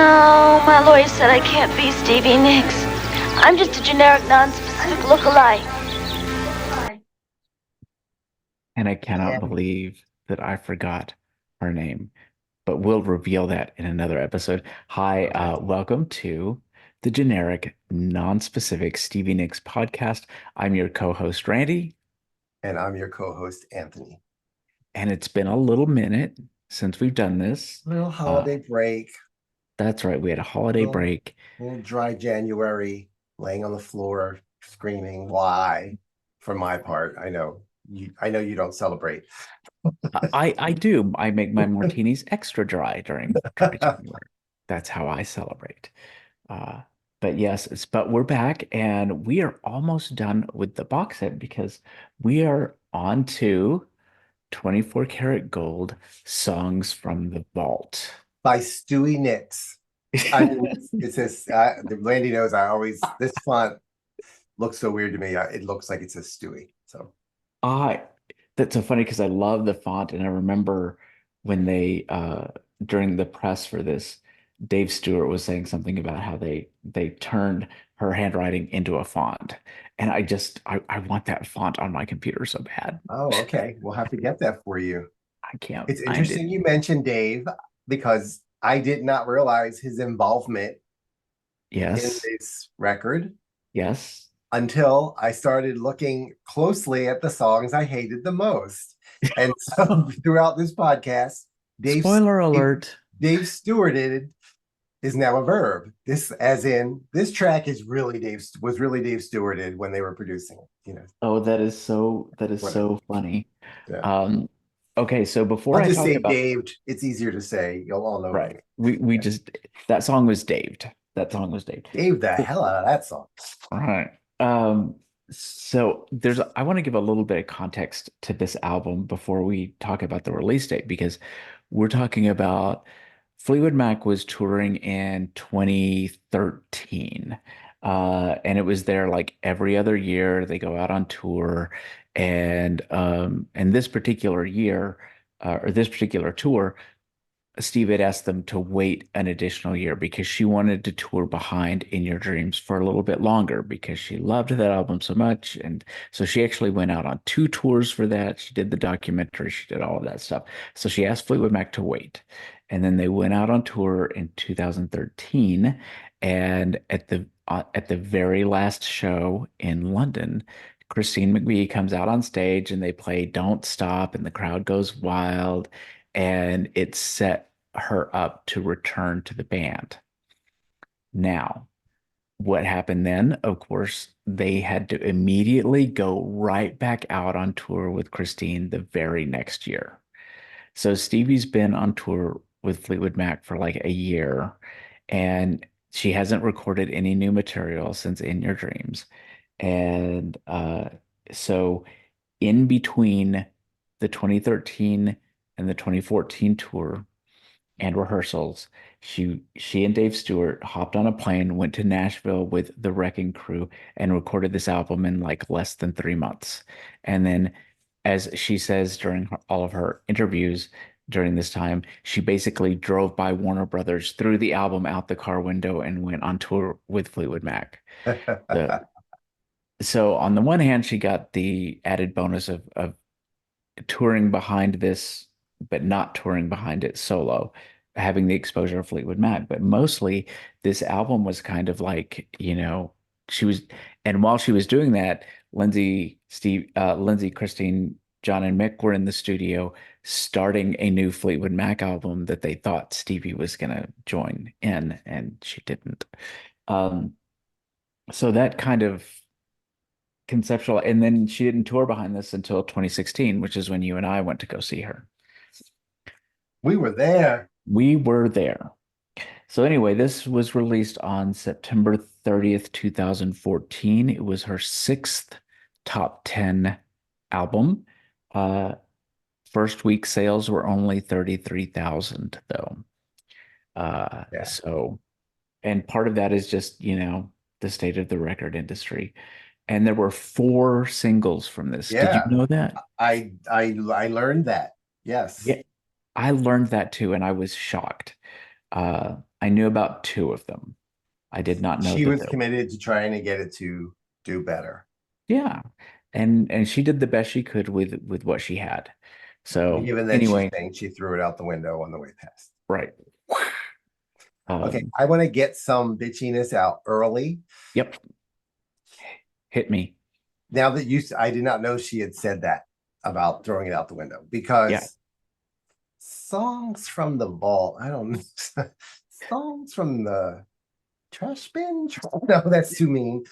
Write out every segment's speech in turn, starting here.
No, my lawyer said I can't be Stevie Nicks. I'm just a generic, non-specific look-alike. And I cannot And believe that I forgot her name, but we'll reveal that in another episode. Hi, okay. welcome to the generic, non-specific Stevie Nicks podcast. I'm your co-host, Randy, And I'm your co-host, Anthony. and it's been a little minute since we've done this. Little Uh, holiday break, that's right, we had a holiday little break. little dry January, laying on the floor, screaming, why? For my part, I know you don't celebrate. I do. I make my martinis extra dry during dry January. That's how I celebrate. Uh, but yes, but we're back and we are almost done with the box set because we are on to 24 karat gold songs from the vault. By Stewie Nicks. I mean, it says, Randy knows this font looks so weird to me. It looks like it says Stewie. So, I that's so funny because I love the font and I remember when they during the press for this, Dave Stewart was saying something about how they turned her handwriting into a font. And I want that font on my computer so bad. oh, okay. We'll have to get that for you. I can't It's find it. interesting you mentioned Dave because I did not realize his involvement in Yes. this record Yes. until I started looking closely at the songs I hated the most. And so throughout this podcast, Dave Spoiler Dave, alert. Dave Stewarted is now a verb. This as in this track is really Dave Stewarted when they were producing it, Oh, that is whatever. so funny. Yeah. Um, okay, so before I'll I just talk say about Dave. It's easier to say. You'll all know what I right, mean. we Yeah. just that song was Daved. That song was Daved. Dave the hell out of that song. All right. So I want to give a little bit of context to this album before we talk about the release date because we're talking about Fleetwood Mac was touring in 2013. And it was there like every other year. They go out on tour, and this particular year, or this particular tour, Steve had asked them to wait an additional year because she wanted to tour behind In Your Dreams for a little bit longer because she loved that album so much. And so she actually went out on two tours for that. She did the documentary, she did all of that stuff. So she asked Fleetwood Mac to wait. And then they went out on tour in 2013. And at the very last show in London, Christine McVie comes out on stage and they play Don't Stop, and the crowd goes wild and it set her up to return to the band. Now, what happened then? Of course, they had to immediately go right back out on tour with Christine the very next year. So Stevie's been on tour with Fleetwood Mac for like a year, and she hasn't recorded any new material since In Your Dreams. And so in between the 2013 and the 2014 tour and rehearsals, she and Dave Stewart hopped on a plane, went to Nashville with the Wrecking Crew, and recorded this album in like less than 3 months. And then, as she says during all of her interviews during this time, she basically drove by Warner Brothers, threw the album out the car window, and went on tour with Fleetwood Mac. The, so on the one hand, she got the added bonus of touring behind this, but not touring behind it solo, having the exposure of Fleetwood Mac. But mostly, this album was kind of like, she was, and while she was doing that, Lindsay, Christine, John, and Mick were in the studio starting a new Fleetwood Mac album that they thought Stevie was going to join in, and she didn't. Um, so that kind of conceptual, and then she didn't tour behind this until 2016, which is when you and I went to go see her. We were there. We were there. So anyway, this was released on September 30th, 2014. It was her sixth top 10 album. Uh, First week sales were only 33,000 though. Yeah. So, and part of that is just, the state of the record industry. And there were four singles from this. Did you Yeah. know that? I learned that. Yes. Yeah, I learned that too, and I was shocked. I knew about two of them. I did not know She that was there. committed to trying to get it to do better. Yeah, and she did the best she could with what she had. And So given that she's anyway, saying she threw it out the window on the way past. right. Okay, Um, I want to get some bitchiness out early. yep, hit me. Now that I did not know she had said that about throwing it out the window Yeah, because songs from the vault, I don't know, songs from the trash bin. No, that's too mean.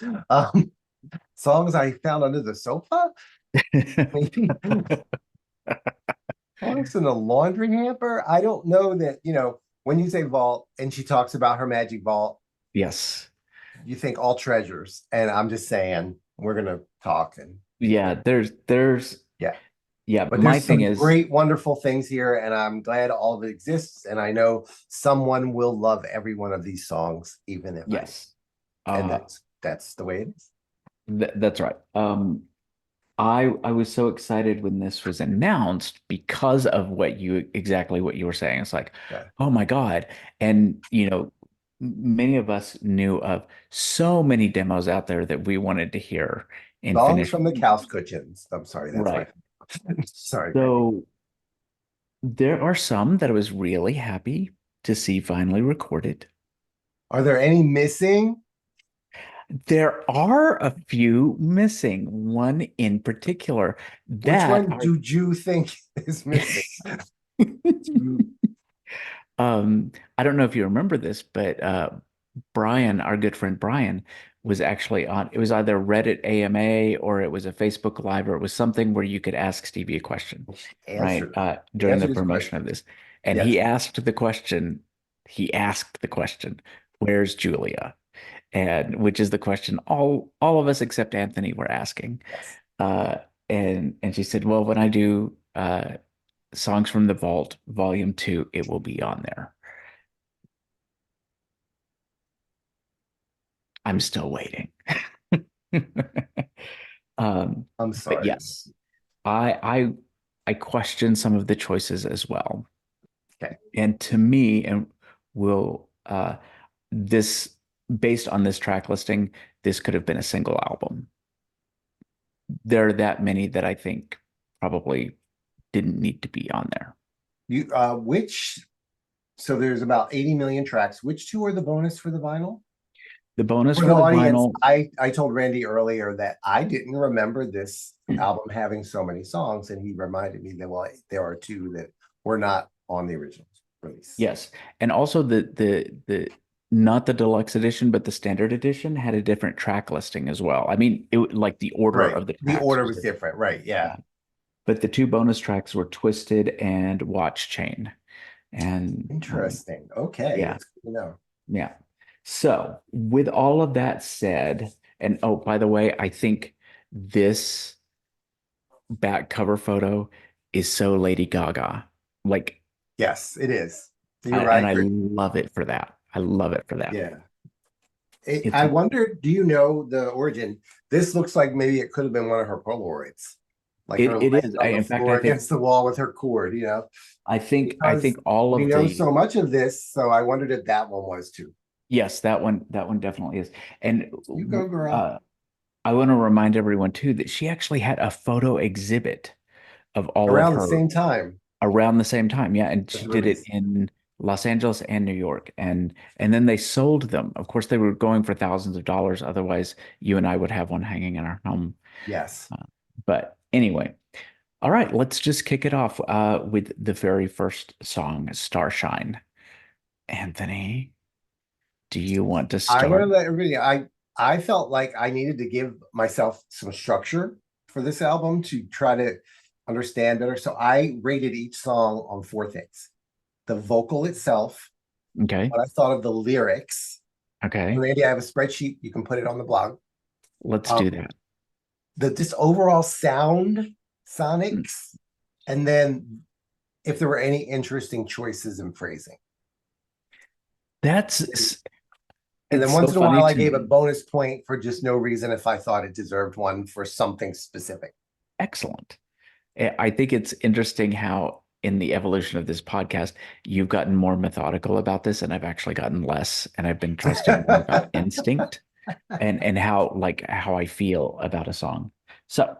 Songs I found under the sofa, maybe. Songs in the laundry hamper. I don't know that, when you say vault and she talks about her magic vault, yes, you think all treasures. And I'm just saying, we're gonna talk and yeah. There's yeah. yeah. But My there's thing some is great, wonderful things here, and I'm glad all of it exists. And I know someone will love every one of these songs, even if I. yes. And Uh, that's the way it is. that's right. I was so excited when this was announced because of exactly what you were saying. It's like, Yeah. oh my God. And many of us knew of so many demos out there that we wanted to hear in Songs finished. from the Couch Cushions. I'm sorry, that's my. Right. Sorry. So there are some that I was really happy to see finally recorded. Are there any missing? There are a few missing, one in particular Which that one do you think is missing? I don't know if you remember this, but Brian, our good friend Brian, was actually on. It was either Reddit AMA or it was a Facebook Live or it was something where you could ask Stevie a question, right? Answer. During the Answer this promotion of question. this, and Yes. he asked the question. He asked the question, "Where's Julia?" And which is the question all of us except Anthony were asking. Yes. Uh, and she said, "Well, when I do Songs from the Vault, Volume 2, it will be on there." I'm still waiting. I'm But sorry. yes, I question some of the choices as well. Okay. And to me, and will this based on this track listing, this could have been a single album. There are that many that I think probably didn't need to be on there. Which so there's about 80 million tracks. Which two are the bonus for the vinyl? The bonus For for the the audience, vinyl, I told Randy earlier that I didn't remember this album having so many songs, and he reminded me that there are two that were not on the original release. yes, and also the not the deluxe edition, but the standard edition had a different track listing as well. I mean, like the order Right. of the The tracks order was was different. different, right? Yeah. Yeah. But the two bonus tracks were Twisted and Watch Chain. And Interesting. Okay, yeah, that's good to know. yeah. So with all of that said, and oh, by the way, I think this back cover photo is so Lady Gaga. Like, Yes, it is. You're and right. I love it for that. I love it for that. Yeah. It's I wonder, do you know the origin? This looks like maybe it could have been one of her Polaroids, like her it laying is. on the In fact, floor against the wall with her cord, I because think all we of know the so much of this. So I wondered if that one was too. yes, that one definitely is. And You go, girl. uh, I want to remind everyone too that she actually had a photo exhibit of all of Around the her same time around the same time. Yeah, and as she the did it release. in Los Angeles and New York, and then they sold them. Of course, they were going for thousands of dollars. Otherwise, you and I would have one hanging in our home. Yes. Uh, but anyway, all right, let's just kick it off with the very first song, Starshine. Anthony, do you want to I'm going start? to let everybody. I felt like I needed to give myself some structure for this album to try to understand better. So I rated each song on four things: the vocal itself, Okay. what I thought of the lyrics. Okay. Randy, I have a spreadsheet. You can put it on the blog. Let's Um, do that. the just overall sound, Mm. sonics, and then if there were any interesting choices in phrasing. That's And then it's once so in a funny while, I to gave a me. bonus point for just no reason if I thought it deserved one for something specific. Excellent. I think it's interesting how in the evolution of this podcast, you've gotten more methodical about this, and I've actually gotten less, and I've been trusting more about instinct and how I feel about a song. So,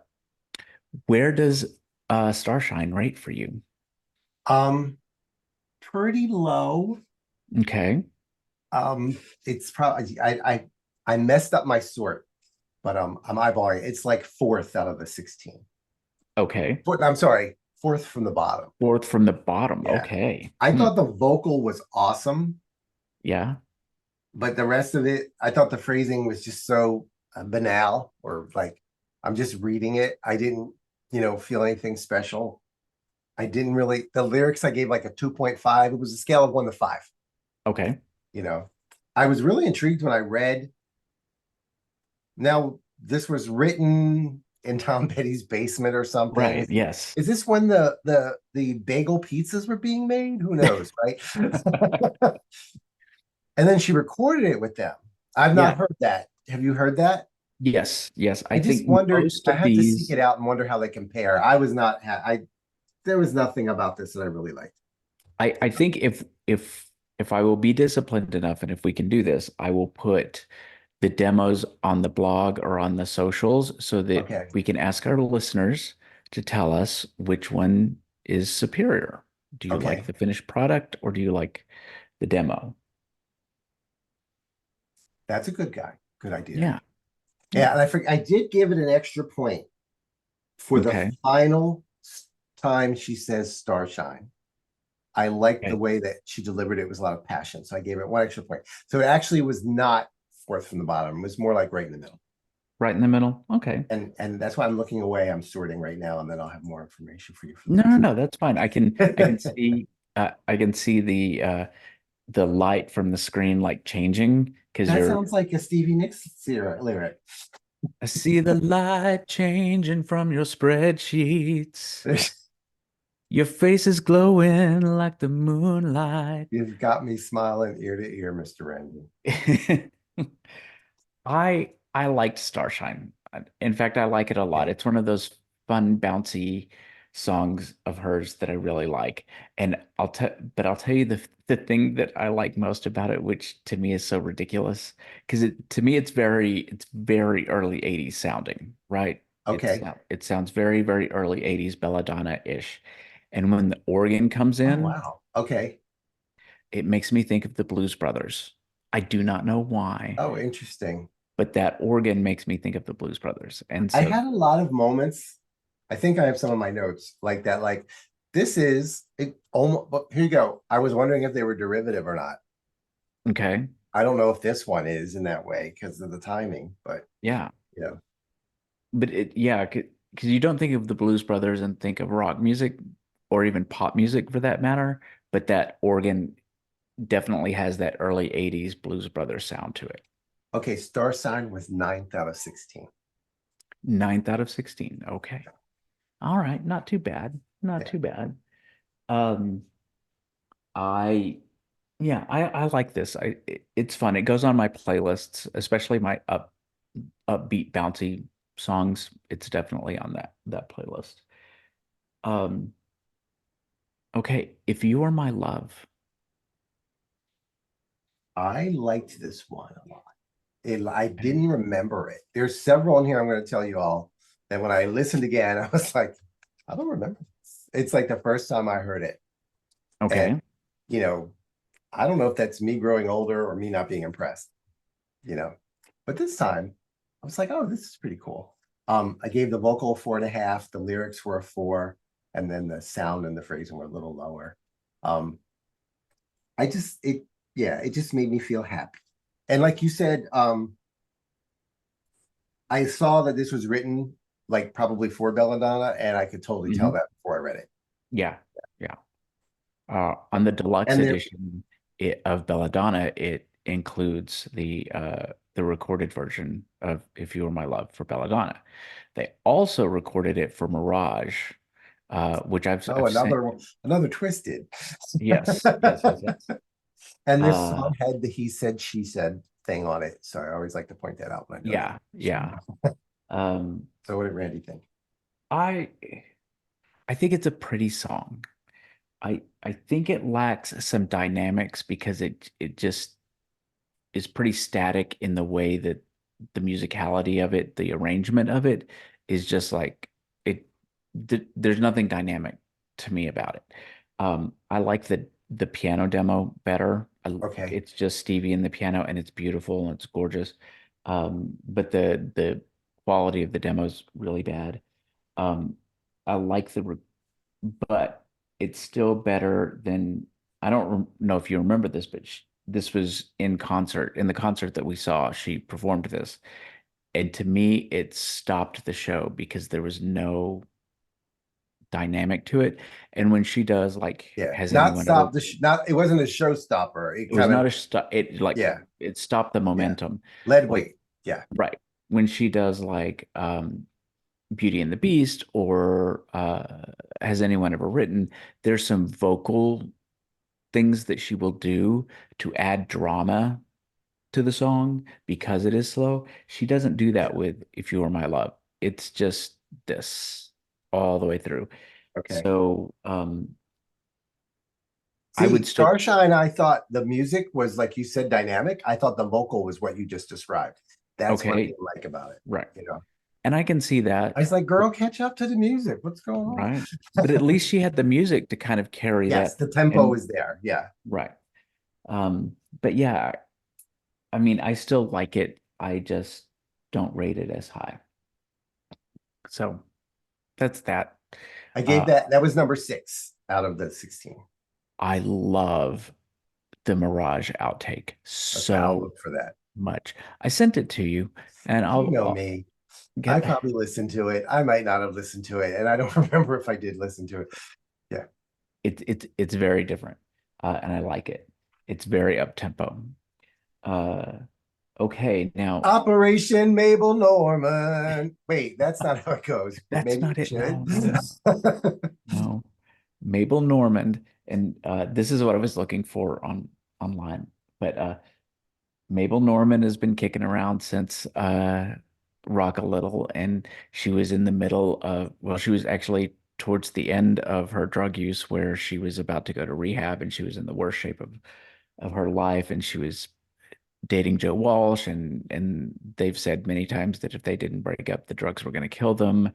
where does Starshine rate for you? Um, Pretty low. Okay. It's probably I messed up my sort, but I'm eyeballing it. It's like fourth out of the 16. Okay. I'm sorry, fourth from the bottom. Fourth from the bottom. Yeah. Okay. I thought the vocal was awesome, Yeah. but the rest of it, I thought the phrasing was just so banal, or like I'm just reading it. I didn't, feel anything special. I didn't really, the lyrics I gave like a 2.5. It was a scale of 1 to 5. Okay. You know, I was really intrigued when I read. Now, this was written in Tom Petty's basement or something. Right. Yes. Is this when the bagel pizzas were being made? Who knows, right? And then she recorded it with them. I've Yeah. not heard that. Have you heard that? Yes. Yes. I I just think wondered. most I of had to seek these, it out and wonder how they compare. I was not. There was nothing about this that I really liked. I think if I will be disciplined enough and if we can do this, I will put the demos on the blog or on the socials so that Okay. we can ask our listeners to tell us which one is superior. Do you like Okay. the finished product or do you like the demo? That's a good guy. Good idea. Yeah. Yeah, Yeah. and I did give it an extra point for the Okay. final time she says starshine. I liked the Okay. way that she delivered it. It was a lot of passion. So I gave it 1 extra point. So it actually was not fourth from the bottom. It was more like right in the middle. Right in the middle. Okay. And that's why I'm looking away. I'm sorting right now, and then I'll have more information for you for the No, no, next. no, that's fine. I can see the light from the screen like changing because That you're sounds like a Stevie Nicks lyric. I see the light changing from your spreadsheets. Your face is glowing like the moonlight. You've got me smiling ear to ear, Mr. Randy. I liked Starshine. In fact, I like it a lot. Yeah. It's one of those fun, bouncy songs of hers that I really like. And I'll tell you the thing that I like most about it, which to me is so ridiculous, because to me it's very early 80s sounding, right? Okay. It sounds very, very early 80s belladonna-ish. And when the organ comes Oh, in, wow. Okay. it makes me think of the Blues Brothers. I do not know why, Oh, interesting. but that organ makes me think of the Blues Brothers. And I so, had a lot of moments. I think I have some of my notes like that. Like this is it almost, but here you go. I was wondering if they were derivative or not. okay, I don't know if this one is in that way because of the timing, but yeah, you know, but yeah, because you don't think of the Blues Brothers and think of rock music or even pop music for that matter, but that organ definitely has that early 80s Blues Brothers sound to it. okay, star sign was ninth out of 16. Ninth out of 16. Okay. All right. Not too bad. Not Yeah. too bad. Um, I Yeah, I like this. It's fun. It goes on my playlists, especially my upbeat, bouncy songs. It's definitely on that playlist. Um, okay, If You Are My Love. I liked this one a lot. I Okay. didn't remember it. There's several in here I'm going to tell you all that when I listened again, I was like, I don't remember this. It's like the first time I heard it. And, Okay. you know, I don't know if that's me growing older or me not being impressed, you know. But this time I was like, oh, this is pretty cool. I gave the vocal 4.5, the lyrics were a 4, and then the sound and the phrasing were a little lower. Um, I just it yeah, it just made me feel happy. And like you said, I saw that this was written like probably for Belladonna, and I could totally tell Hmm. that before I read it. Yeah. Yeah. On the deluxe And there, edition of Belladonna, it includes the recorded version of If You Were My Love for Belladonna. They also recorded it for Mirage, which oh, I've sent. another twisted. Yes, yes, yes, yes. And this Uh, song had the he said, she said thing on it. So I always like to point that out when I know yeah, yeah. that. Um, So what did Randy think? I I think it's a pretty song. I think it lacks some dynamics because it just is pretty static in the way that the musicality of it, the arrangement of it is just like it there's nothing dynamic to me about it. I like the piano demo better. Okay. It's just Stevie and the piano and it's beautiful and it's gorgeous. But the quality of the demo is really bad. Um, I like but it's still better than I don't know if you remember this, but this was in the concert that we saw. She performed this, and to me, it stopped the show because there was no dynamic to it. And when she does, like, Yeah. has Not anyone ever? stop the not it wasn't a showstopper. It It was kind not of a stop. It like yeah, it stopped the yeah. momentum. Lead Like weight. Yeah. right when she does like Beauty and the Beast or has anyone ever written? There's some vocal things that she will do to add drama to the song because it is slow. She doesn't do that Yeah. with If You Were My Love. It's just this all the way through. Okay. So I See, would still Starshine, I thought the music was like you said, dynamic. I thought the vocal was what you just described. That's what I okay, didn't like about it. right. You know, And I can see that, I was like, girl, catch up to the music. What's going right? But at on? least she had the music to kind of carry Yes, that the tempo and is there. Yeah. right. But yeah, I mean, I still like it. I just don't rate it as high. So that's that. I gave Uh, that was number 6 out of the 16. I love the Mirage outtake Okay, I'll so look for that. much. I sent it to you, and You know I'll me. I get probably listened to it. I might not have listened to it, and I don't remember if I did listen to it. Yeah. it's very different, and I like it. It's very up tempo. Uh, okay, now Operation Mabel Norman. Wait, that's not how it goes, but that's maybe not it it. should. No, no, no, no. Mabel Normand, and this is what I was looking for on online, but Mabel Normand has been kicking around since Rock a Little, and she was in the middle of, well, she was actually towards the end of her drug use where she was about to go to rehab and she was in the worst shape of her life and she was dating Joe Walsh and they've said many times that if they didn't break up, the drugs were going to kill them.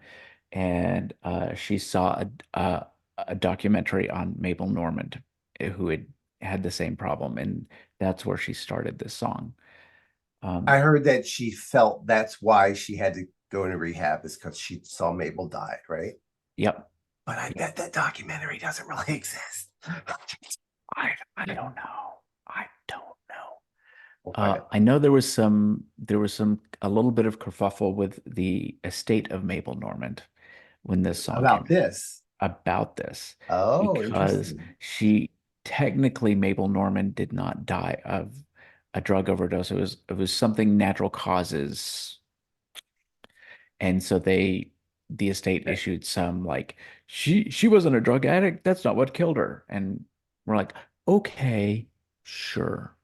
And she saw a documentary on Mabel Normand who had the same problem, and that's where she started this song. I Um, heard that she felt that's why she had to go into rehab is because she saw Mabel die, right? yep. But I Yep. bet that documentary doesn't really exist. I don't know. I don't know. We'll find out I know there was some a little bit of kerfuffle with the estate of Mabel Normand when this song came about out this. about this Oh, because interesting. she technically Mabel Normand did not die of a drug overdose. It was something natural causes, and so the estate Okay. issued some like she wasn't a drug addict. That's not what killed her. And we're like, okay, sure.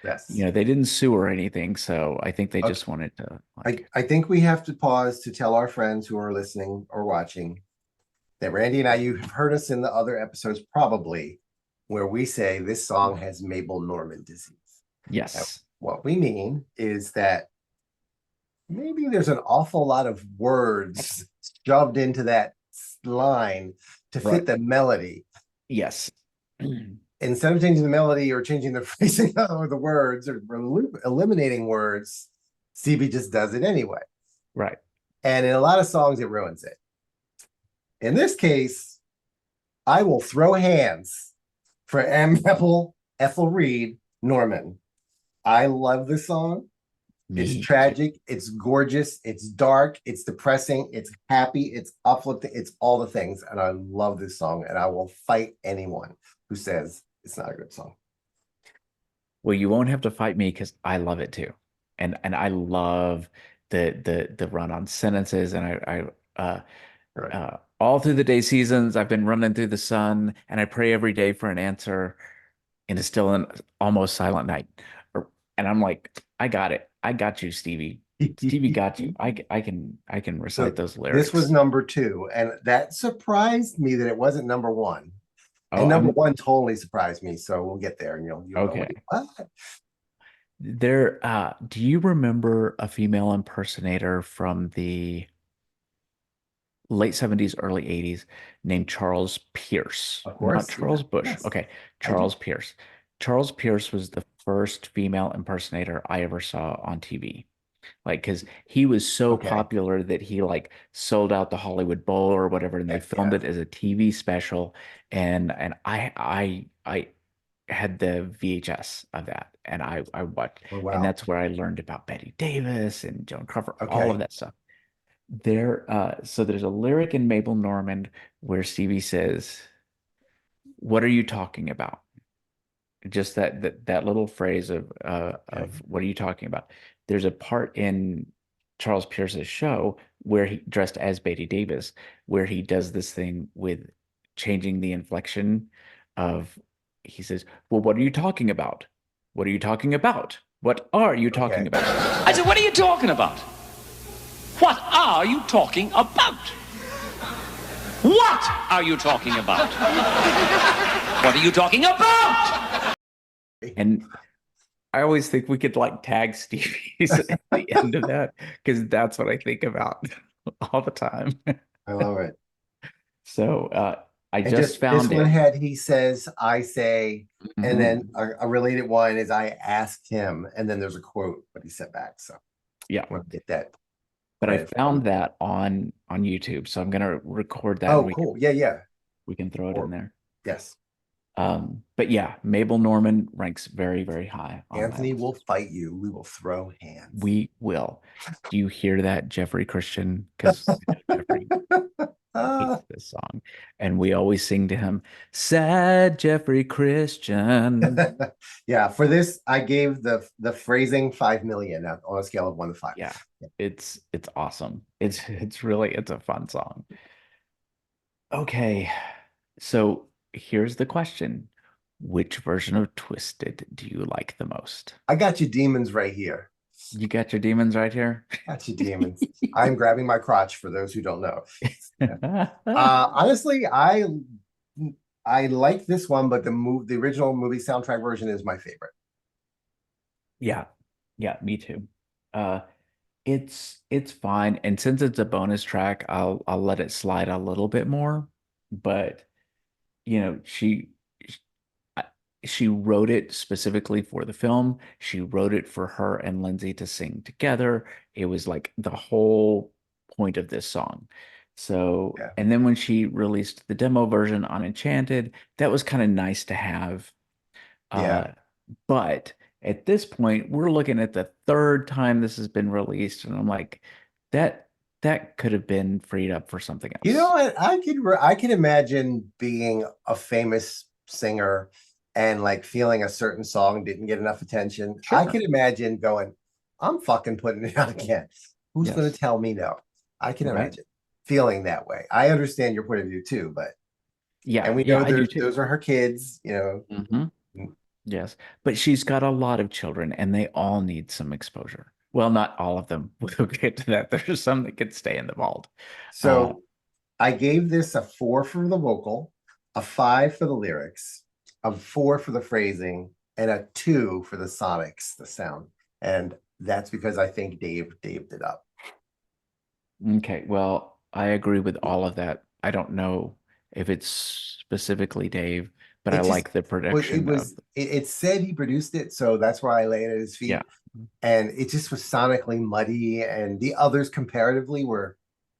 Yes. They didn't sue or anything, so I think they Okay. just wanted to I, like, I think we have to pause to tell our friends who are listening or watching that Randy and I, you have heard us in the other episodes probably, where we say this song has Mabel Normand disease. Now, yes, what we mean is that maybe there's an awful lot of words shoved into that line to fit right, the melody. yes, Instead of changing the melody or changing the phrasing or the words or eliminating words, Stevie just does it anyway. right. And in a lot of songs, it ruins it. In this case, I will throw hands for M. Ethel Reed Norman. I love this song. It's Me too. tragic, it's gorgeous, it's dark, it's depressing, it's happy, it's uplifting, it's all the things. And I love this song, and I will fight anyone who says it's not a good song. Well, you won't have to fight me because I love it too, and I love the run on sentences, and Right. all through the day seasons I've been running through the sun, and I pray every day for an answer, and it's still an almost silent night, and I'm like, I got it, I got you, Stevie. Stevie got you. I can recite So those this was lyrics. number 2, and that surprised me that it wasn't number 1. Oh, And number I'm one totally surprised me. So we'll get there, and you'll go, okay. wait, what? There, do you remember a female impersonator from the late 70s, early 80s named Charles Pierce? Of Not course, yeah, Charles Bush. yes, Okay, I do. Charles Pierce. Charles Pierce was the first female impersonator I ever saw on TV. Like, because he was so Okay, popular that he like sold out the Hollywood Bowl or whatever, and they filmed yeah, it as a TV special. And I had the VHS of that, and I watched, oh and wow, that's where I learned about Betty Davis and Joan Crawford, all of okay, that stuff. So there's a lyric in Mabel Normand where Stevie says, "What are you talking about?" Just that little phrase okay, of what are you talking about? There's a part in Charles Pierce's show where he dressed as Betty Davis, where he does this thing with changing the inflection of he says, "Well, what are you talking about? What are you talking about? What are you talking okay. about?" I said, what are you talking about? What are you talking about? What are you talking about? What are you talking about? And I always think we could like tag Stevie's at the end of that because that's what I think about all the time. I love it. So I And just just this found one it. had he says, I say, and then Mhm. a related one is I asked him, and then there's a quote, but he said back. So Yeah, I want to get that but I credit for him. found that on YouTube, so I'm gonna record that and Oh, cool. Yeah, yeah. we can throw it in Or there. yes. But yeah, Mabel Normand ranks very, very high on my Anthony list. will fight you. We will throw hands. We will. Do you hear that, Jeffrey Christian? Because Jeffrey hates Ah. this song, and we always sing to him, "Sad Jeffrey Christian." Yeah, for this, I gave the phrasing 5 million on a scale of 1 to 5. Yeah, it's awesome. It's a fun song. Okay, so here's the question. Which version of Twisted do you like the most? I got you demons right here. You got your demons right here? Got you demons. I'm grabbing my crotch for those who don't know. Honestly, I like this one, but the original movie soundtrack version is my favorite. Yeah. Yeah, me too. Uh it's fine. And since it's a bonus track, I'll let it slide a little bit more. But you know, I- she wrote it specifically for the film. She wrote it for her and Lindsay to sing together. It was like the whole point of this song. So, Yeah, and then when she released the demo version on Enchanted, that was kind of nice to have. yeah. Uh, but at this point, we're looking at the third time this has been released, and I'm like, that that could have been freed up for something You know else. what? I could imagine being a famous singer and like feeling a certain song didn't get enough attention. I Sure. could imagine going, I'm fucking putting it out again. Who's going to Yes. tell me no? I can Right. imagine feeling that way. I understand your point of view too, but and Yeah. we Yeah, know I do there's too. those are her kids, you know. Hmm. Yes. But she's got a lot of children, and they all need some exposure. Well, not all of them. We'll get to that. There's some that could stay in the vault. Uh, So I gave this a 4 for the vocal, a 5 for the lyrics, a 4 for the phrasing, and a 2 for the sonics, the sound. And that's because I think Dave did up. okay. Well, I agree with all of that. I don't know if it's specifically Dave, but I It just like the production of, it said he produced it, so that's where I lay it at his yeah. feet. And it just was sonically muddy, and the others comparatively were,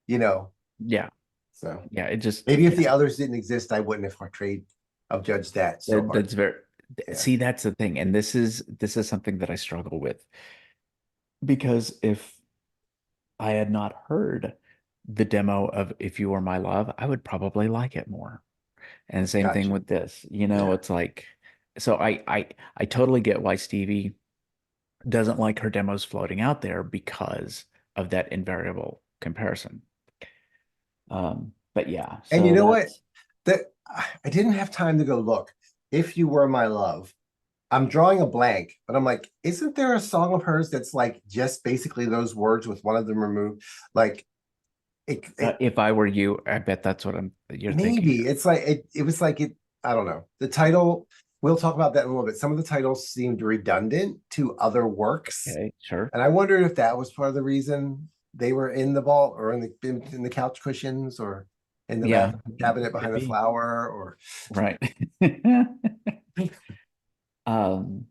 you know, Yeah. so Yeah. It just, maybe if yeah. the others didn't exist, I wouldn't have portrayed of Judge that so hard. That's very, Yeah, see, that's the thing. And this is something that I struggle with because if I had not heard the demo of If You Were My Love, I would probably like it more. And same thing gotcha. with this. Yeah, It's like so I totally get why Stevie doesn't like her demos floating out there because of that invariable comparison. But yeah, and you so know what? that's That I didn't have time to go look. If You Were My Love, I'm drawing a blank, but I'm like, isn't there a song of hers that's like just basically those words with one of them removed? Like it If I Were You, I bet that's what you're thinking maybe of. it's like it was like it I don't know. The title, we'll talk about that in a little bit. Some of the titles seemed redundant to other works. Okay, sure. And I wondered if that was part of the reason they were in the vault or in the couch cushions or in the Yeah, bathroom cabinet behind could the be. flower or Right. Um,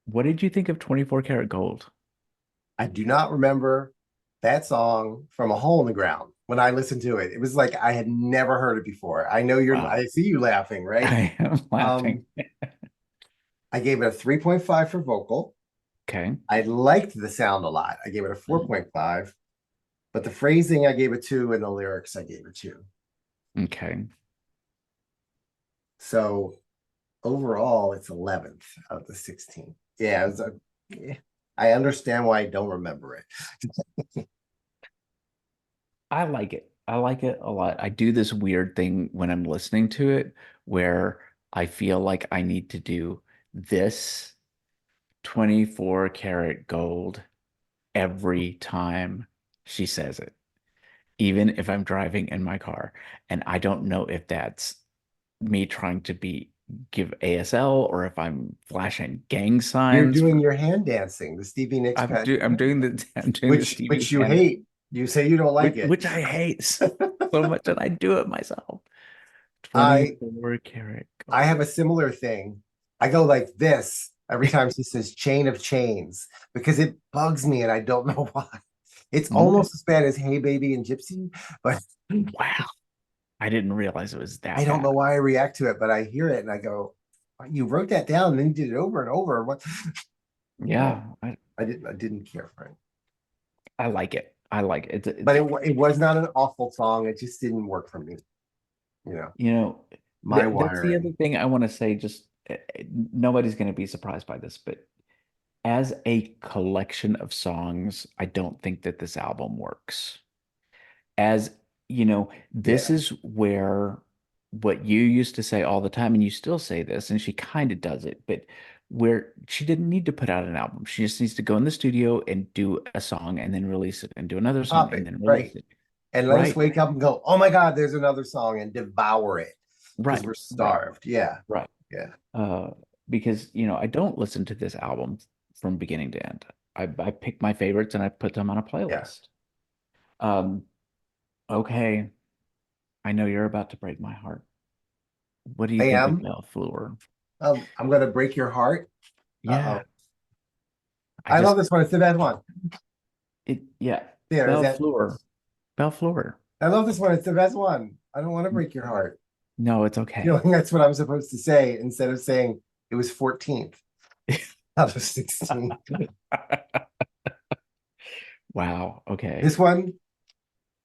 what did you think of 24 Karat Gold? I do not remember that song from a hole in the ground when I listened to it. It was like I had never heard it before. I know Wow. I see you laughing, right? I am laughing. I gave it a 3.5 for vocal. Okay. I liked the sound a lot. I gave it a 4.5, but the phrasing I gave it 2 and the lyrics I gave it 2. Okay. So overall, it's 11th out of the 16. Yeah, I understand why I don't remember it. I like it. I like it a lot. I do this weird thing when I'm listening to it where I feel like I need to do this 24 karat gold every time she says it, even if I'm driving in my car. And I don't know if that's me trying to give ASL or if I'm flashing gang You're signs doing for your hand dancing, the Stevie Nicks I'm pet, do I'm doing the I'm doing the Stevie which you hand hate. You say you don't like it. which I hate so much and I do it myself. I 24 karat I gold. have a similar thing. I go like this every time she says chain of chains because it bugs me and I don't know why. It's Okay. almost as bad as Hey Baby and Gypsy, but Wow. I didn't realize it was I that don't bad. know why I react to it, but I hear it and I go, you wrote that down and then you did it over and over. What? Yeah, I didn't care for it. I like it. I like it. But it was not an awful song. It just didn't work for me. You know, You know, my that's the wiring. other thing I want to say. Just nobody's going to be surprised by this, but as a collection of songs, I don't think that this album works. As this Yeah. is where what you used to say all the time, and you still say this, and she kind of does it, but where she didn't need to put out an album. She just needs to go in the studio and do a song and then release it and do another song Pop and it. then Right. release it. And let us Right, wake up and go, oh my God, there's another song and devour it because right, we're right, starved. Yeah. right. Yeah. Uh, because I don't listen to this album from beginning to end. I pick my favorites and I put them on a Yeah. playlist. Um, okay, I know you're about to break my heart. What do you I think of am. Belle Fleur? I'm going to break your heart. Yeah, Uh-oh. I I love just this one. It's the best one. yeah, There is Belle that. Fleur, Belle Fleur. I love this one. It's the best one. I don't want to break your heart. No, it's okay. Feeling that's what I'm supposed to say instead of saying it was 14th out of 16. Wow. Okay. This one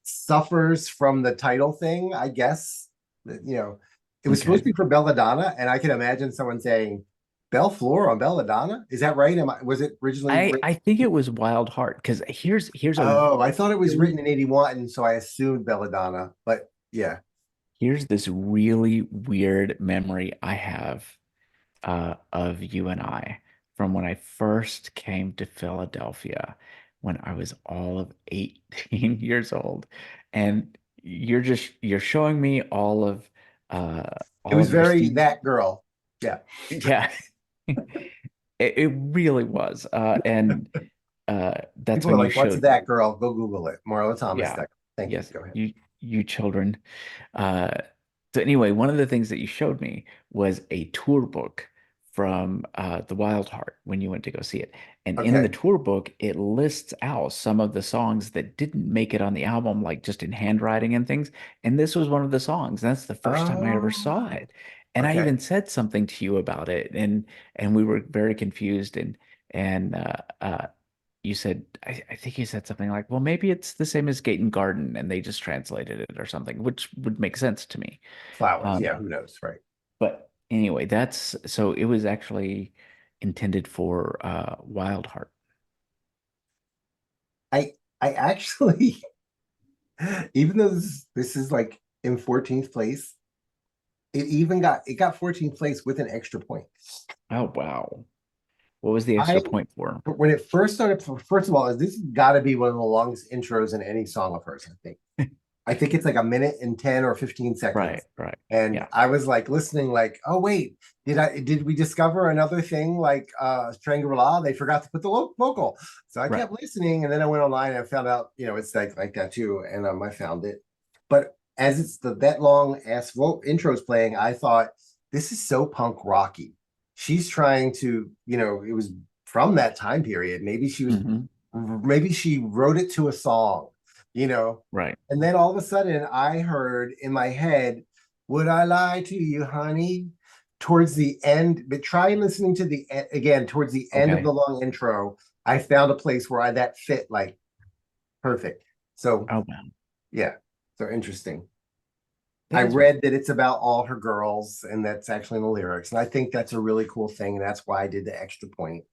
suffers from the title thing, I guess. It was supposed Okay. to be for Belladonna, and I can imagine someone saying Belle Fleur on Belladonna. Is that right? Was it originally written? I think it was Wild Heart because here's a Oh, I thought it was really written in 81, so I assumed Belladonna. But yeah. here's this really weird memory I have of you and I from when I first came to Philadelphia when I was all of 18 years old. And you're showing me uh It all was of your very Steve. that girl. Yeah. Yeah. It really was. And that's People are when you like, what's showed that girl? Go Google it. Marlo Thomas. yeah. Thank you. Yes, Go ahead. you children. Uh, so anyway, one of the things that you showed me was a tour book from the Wild Heart when you went to go see it. And in the Okay. tour book, it lists out some of the songs that didn't make it on the album, like just in handwriting and things. And this was one of the songs. That's the first time I ever saw Oh, it. And I okay. even said something to you about it, and we were very confused and you said I think you said something like, well, maybe it's the same as Gate and Garden and they just translated it or something, which would make sense to me. Flowers. Yeah, Um, who knows? Right. but anyway, that's so it was actually intended for Wild Heart. I actually, even though this is like in 14th place, it got 14th place with an extra point. Oh wow. What was the extra I point for? when it first started, first of all, this has got to be one of the longest intros in any song of hers, I think. I think it's like a minute and 10 or 15 seconds. Right. And Yeah. I was like listening, like, oh wait, did we discover another thing like Shangri-La? They forgot to put the vocal. So I Right. kept listening, and then I went online and I found out, it's like that too. And I found it. But as it's that long ass intro's playing, I thought this is so punk rocky. She's trying to, it was from that time period. Maybe she wrote it to a song, Right. and then all of a sudden I heard in my head, would I lie to you, honey? Towards the end, but try listening to the again towards the end of Okay. the long intro. I found a place where that fit like perfect. So Oh man. yeah, so interesting. That I is read that it's about all her girls, and that's actually in the lyrics, and I think that's a really cool thing, and that's why I did the extra point.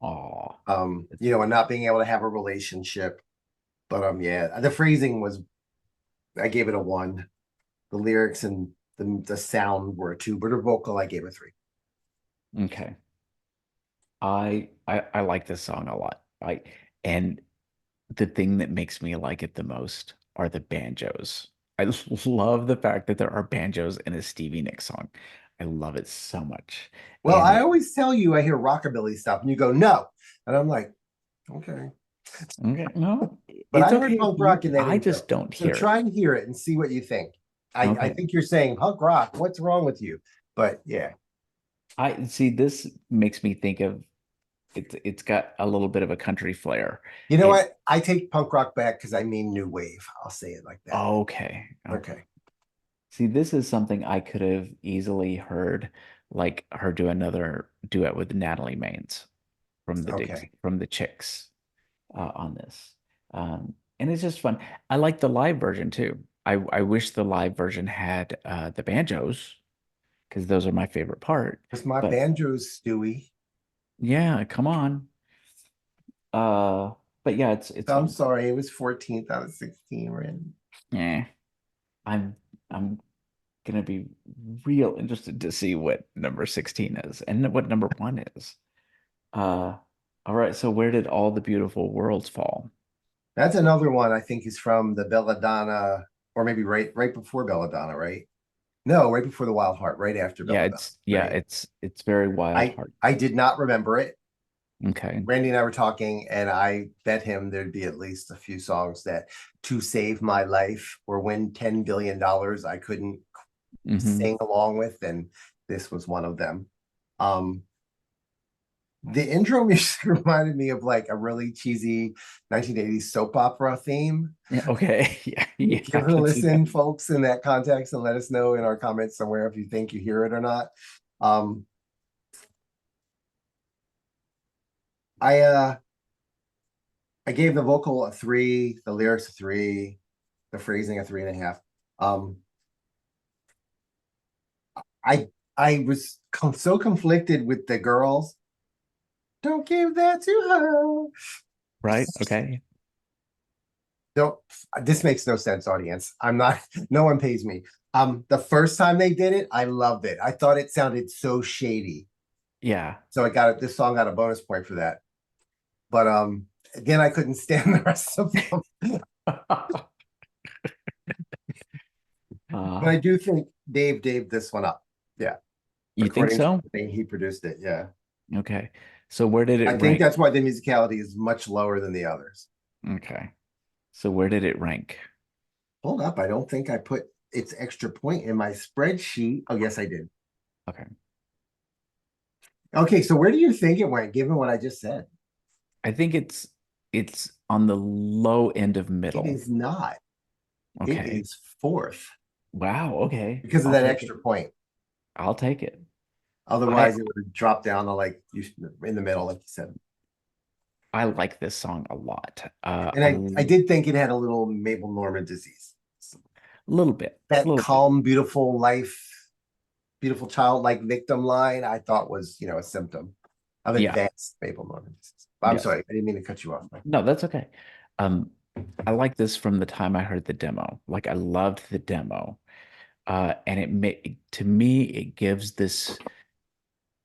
Oh. And not being able to have a relationship, but yeah, the phrasing was, I gave it a 1. The lyrics and the sound were a 2, but her vocal I gave a 3. Okay. I like this song a lot. And the thing that makes me like it the most are the banjos. I love the fact that there are banjos in a Stevie Nicks song. I love it so much. Well, And I always tell you I hear rockabilly stuff, and you go no, and I'm like, okay. okay, no, But it's I heard okay if punk you rock in that I intro, just don't so hear it. try and hear it and see what you think. I Okay. think you're saying punk rock. What's wrong with you? But yeah, I see this makes me think of it's got a little bit of a country flair. you know And what? I take punk rock back because I mean new wave. I'll say it like that. okay. Okay. See, this is something I could have easily heard, like her do another duet with Natalie Maines Okay. from the Chicks on this, and it's just fun. I like the live version too. I wish the live version had the banjos because those are my favorite part. Because my But banjo's Stewie. yeah, come on. Uh, but yeah, it's I'm fun. sorry, it was 14th out of 16, Ren. Yeah, I'm gonna be real interested to see what number 16 is and what number 1 is. Uh, all right, so where did All the Beautiful Worlds fall? That's another one I think is from the Belladonna, or maybe right before Belladonna, right? No, right before the Wild Heart, right after Belladonna, Yeah, right? it's very Wild I Heart. I did not remember it. Okay. Randy and I were talking, and I bet him there'd be at least a few songs that "To Save My Life" or "Win $10 billion" I couldn't Hmm. sing along with, and this was one of them. Um, the intro music reminded me of like a really cheesy 1980s soap opera theme. Yeah, okay. Yeah, I Give it a can see that. listen, folks, in that context, and let us know in our comments somewhere if you think you hear it or not. Um, I uh I gave the vocal a 3, the lyrics a 3, the phrasing a 3.5. Um, I I was so conflicted with the girls. Don't give that to her. Right? Okay. Don't. This makes no sense, audience. I'm not. No one pays me. The first time they did it, I loved it. I thought it sounded so shady. Yeah. So I got it. This song got a bonus point for that. But again, I couldn't stand the rest of them. But I do think Dave this one up. Yeah. You think According to so? the thing, he produced it. Yeah. Okay. So where did it I think rank? that's why the musicality is much lower than the others. Okay. So where did it rank? Hold up. I don't think I put its extra point in my spreadsheet. Oh, yes, I did. Okay. Okay. So where do you think it went, given what I just said? I think it's on the low end of It middle. is not. It Okay. is 4th Wow. Okay. because of I'll that take it. extra point. I'll take it. Otherwise, it would have dropped down to like in the middle, like you said. I like this song a lot. And I did think it had a little Mabel Normand disease. A little bit. A That little bit. calm, beautiful life, beautiful childlike victim line, I thought was, a symptom of Yeah. advanced Mabel Normand disease. I'm Yes. sorry, I didn't mean to cut you off. No, that's okay. Um, I like this from the time I heard the demo. Like I loved the demo. And to me, it gives this.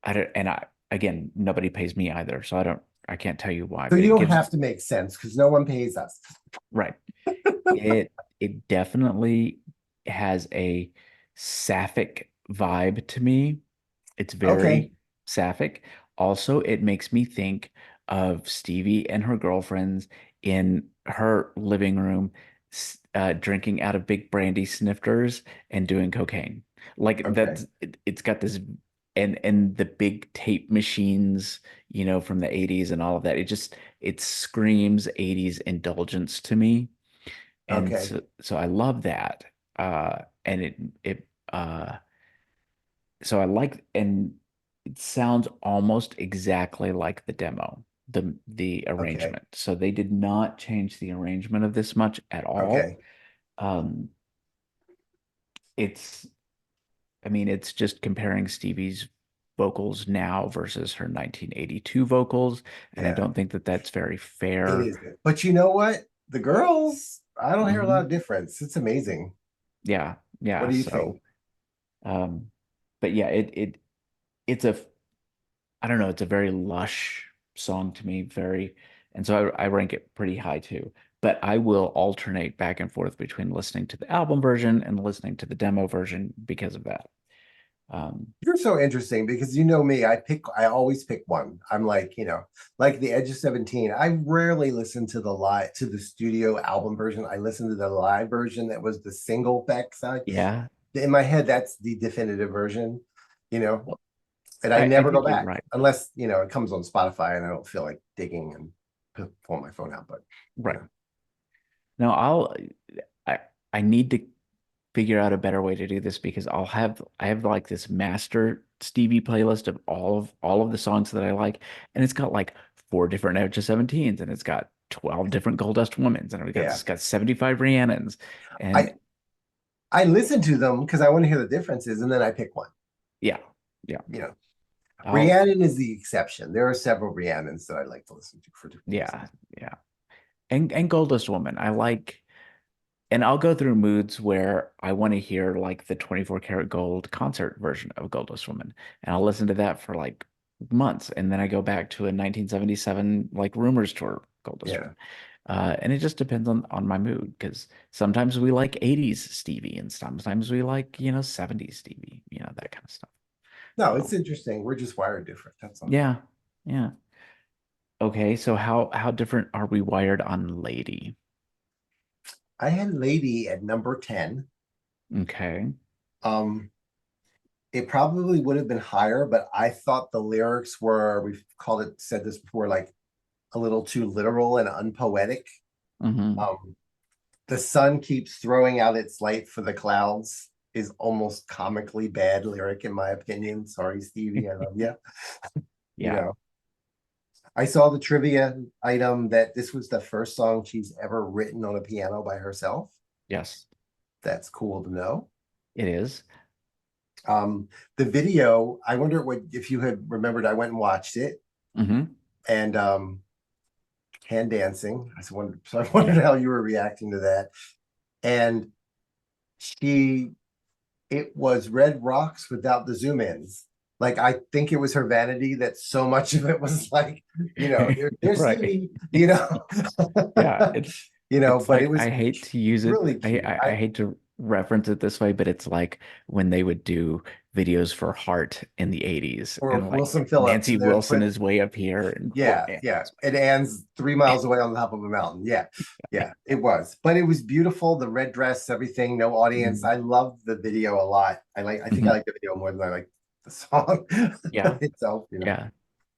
I don't, and I again, nobody pays me either, so I can't tell you why, So but you it don't gives have to make sense because no one pays us. right. It it definitely has a sapphic vibe to me. It's Okay. very sapphic. Also, it makes me think of Stevie and her girlfriends in her living room, drinking out of big brandy snifters and doing cocaine. Like Okay. it's got this, and the big tape machines, from the 80s and all of that. It screams 80s indulgence to me. And Okay. so I love that. And it so I like, and it sounds almost exactly like the demo, the Okay. arrangement. So they did not change the arrangement of this much at all. Okay. Um, it's, I mean, it's just comparing Stevie's vocals now versus her 1982 vocals, and I Yeah, don't think that that's very it fair. is good. But you know what? The girls, I don't hear a lot Mhm. of difference. It's amazing. Yeah, What yeah. do you So, think? um, but yeah, it's a I don't know, it's a very lush song to me, and so I rank it pretty high too. But I will alternate back and forth between listening to the album version and listening to the demo version because of that. Um, You're so interesting because you know me, I always pick one. I'm like, like the Edge of 17. I rarely listen to the studio album version. I listen to the live version that was the single backside. yeah, In my head, that's the definitive version, you know, well, and I I never go think you're back right. unless, it comes on Spotify and I don't feel like digging and pull my phone out. But, you Right. know, No, I I need to figure out a better way to do this because I have like this master Stevie playlist of all of the songs that I like, and it's got like four different Edge of 17s, and it's got 12 different Goldust Womans, and yeah. it's got 75 Rhiannons, and I I listen to them because I want to hear the differences and then I pick one, yeah, yeah. you know. I'll Rhiannon is the exception. There are several Rhiannons that I like to listen to for different yeah, reasons. yeah. And Goldust Woman, I like, and I'll go through moods where I want to hear like the 24 karat gold concert version of Goldust Woman, and I'll listen to that for like months, and then I go back to a 1977 like Rumors tour Goldust Yeah. Woman. And it just depends on my mood because sometimes we like 80s Stevie and sometimes we like, 70s Stevie, that kind of stuff. No, it's So interesting. We're just wired different. That's all. yeah, yeah. Okay, so how different are we wired on Lady? I had Lady at number 10. Okay. Um, it probably would have been higher, but I thought the lyrics were, we've said this before, like a little too literal and unpoetic. Hmm. Um, the sun keeps throwing out its light for the clouds is almost comically bad lyric in my opinion. Sorry, Stevie, I love you. You Yeah. know, I saw the trivia item that this was the first song she's ever written on a piano by herself. Yes, That's cool to know. it is. Um, the video, I wonder what if you had remembered. I went and watched it, Hmm. and hand dancing. So I wondered Yeah. how you were reacting to that. And she, it was Red Rocks without the zoom ins. Like I think it was her vanity that so much of it was like, there's Right. Stevie, Yeah, it's but it like was I hate to use it. really cute. I hate to reference it this way, but it's like when they would do videos for Heart in the 80s Or and Wilson like Phillips, Nancy Wilson is way up here and poor yeah, Nancy yeah. is And Anne's 3 miles away on the top of a mountain. Yeah, yeah, it was. But it was beautiful. The red dress, everything, no audience. way. I loved the video a lot. I think I Mhm. like the video more than I like the song Yeah, itself. yeah.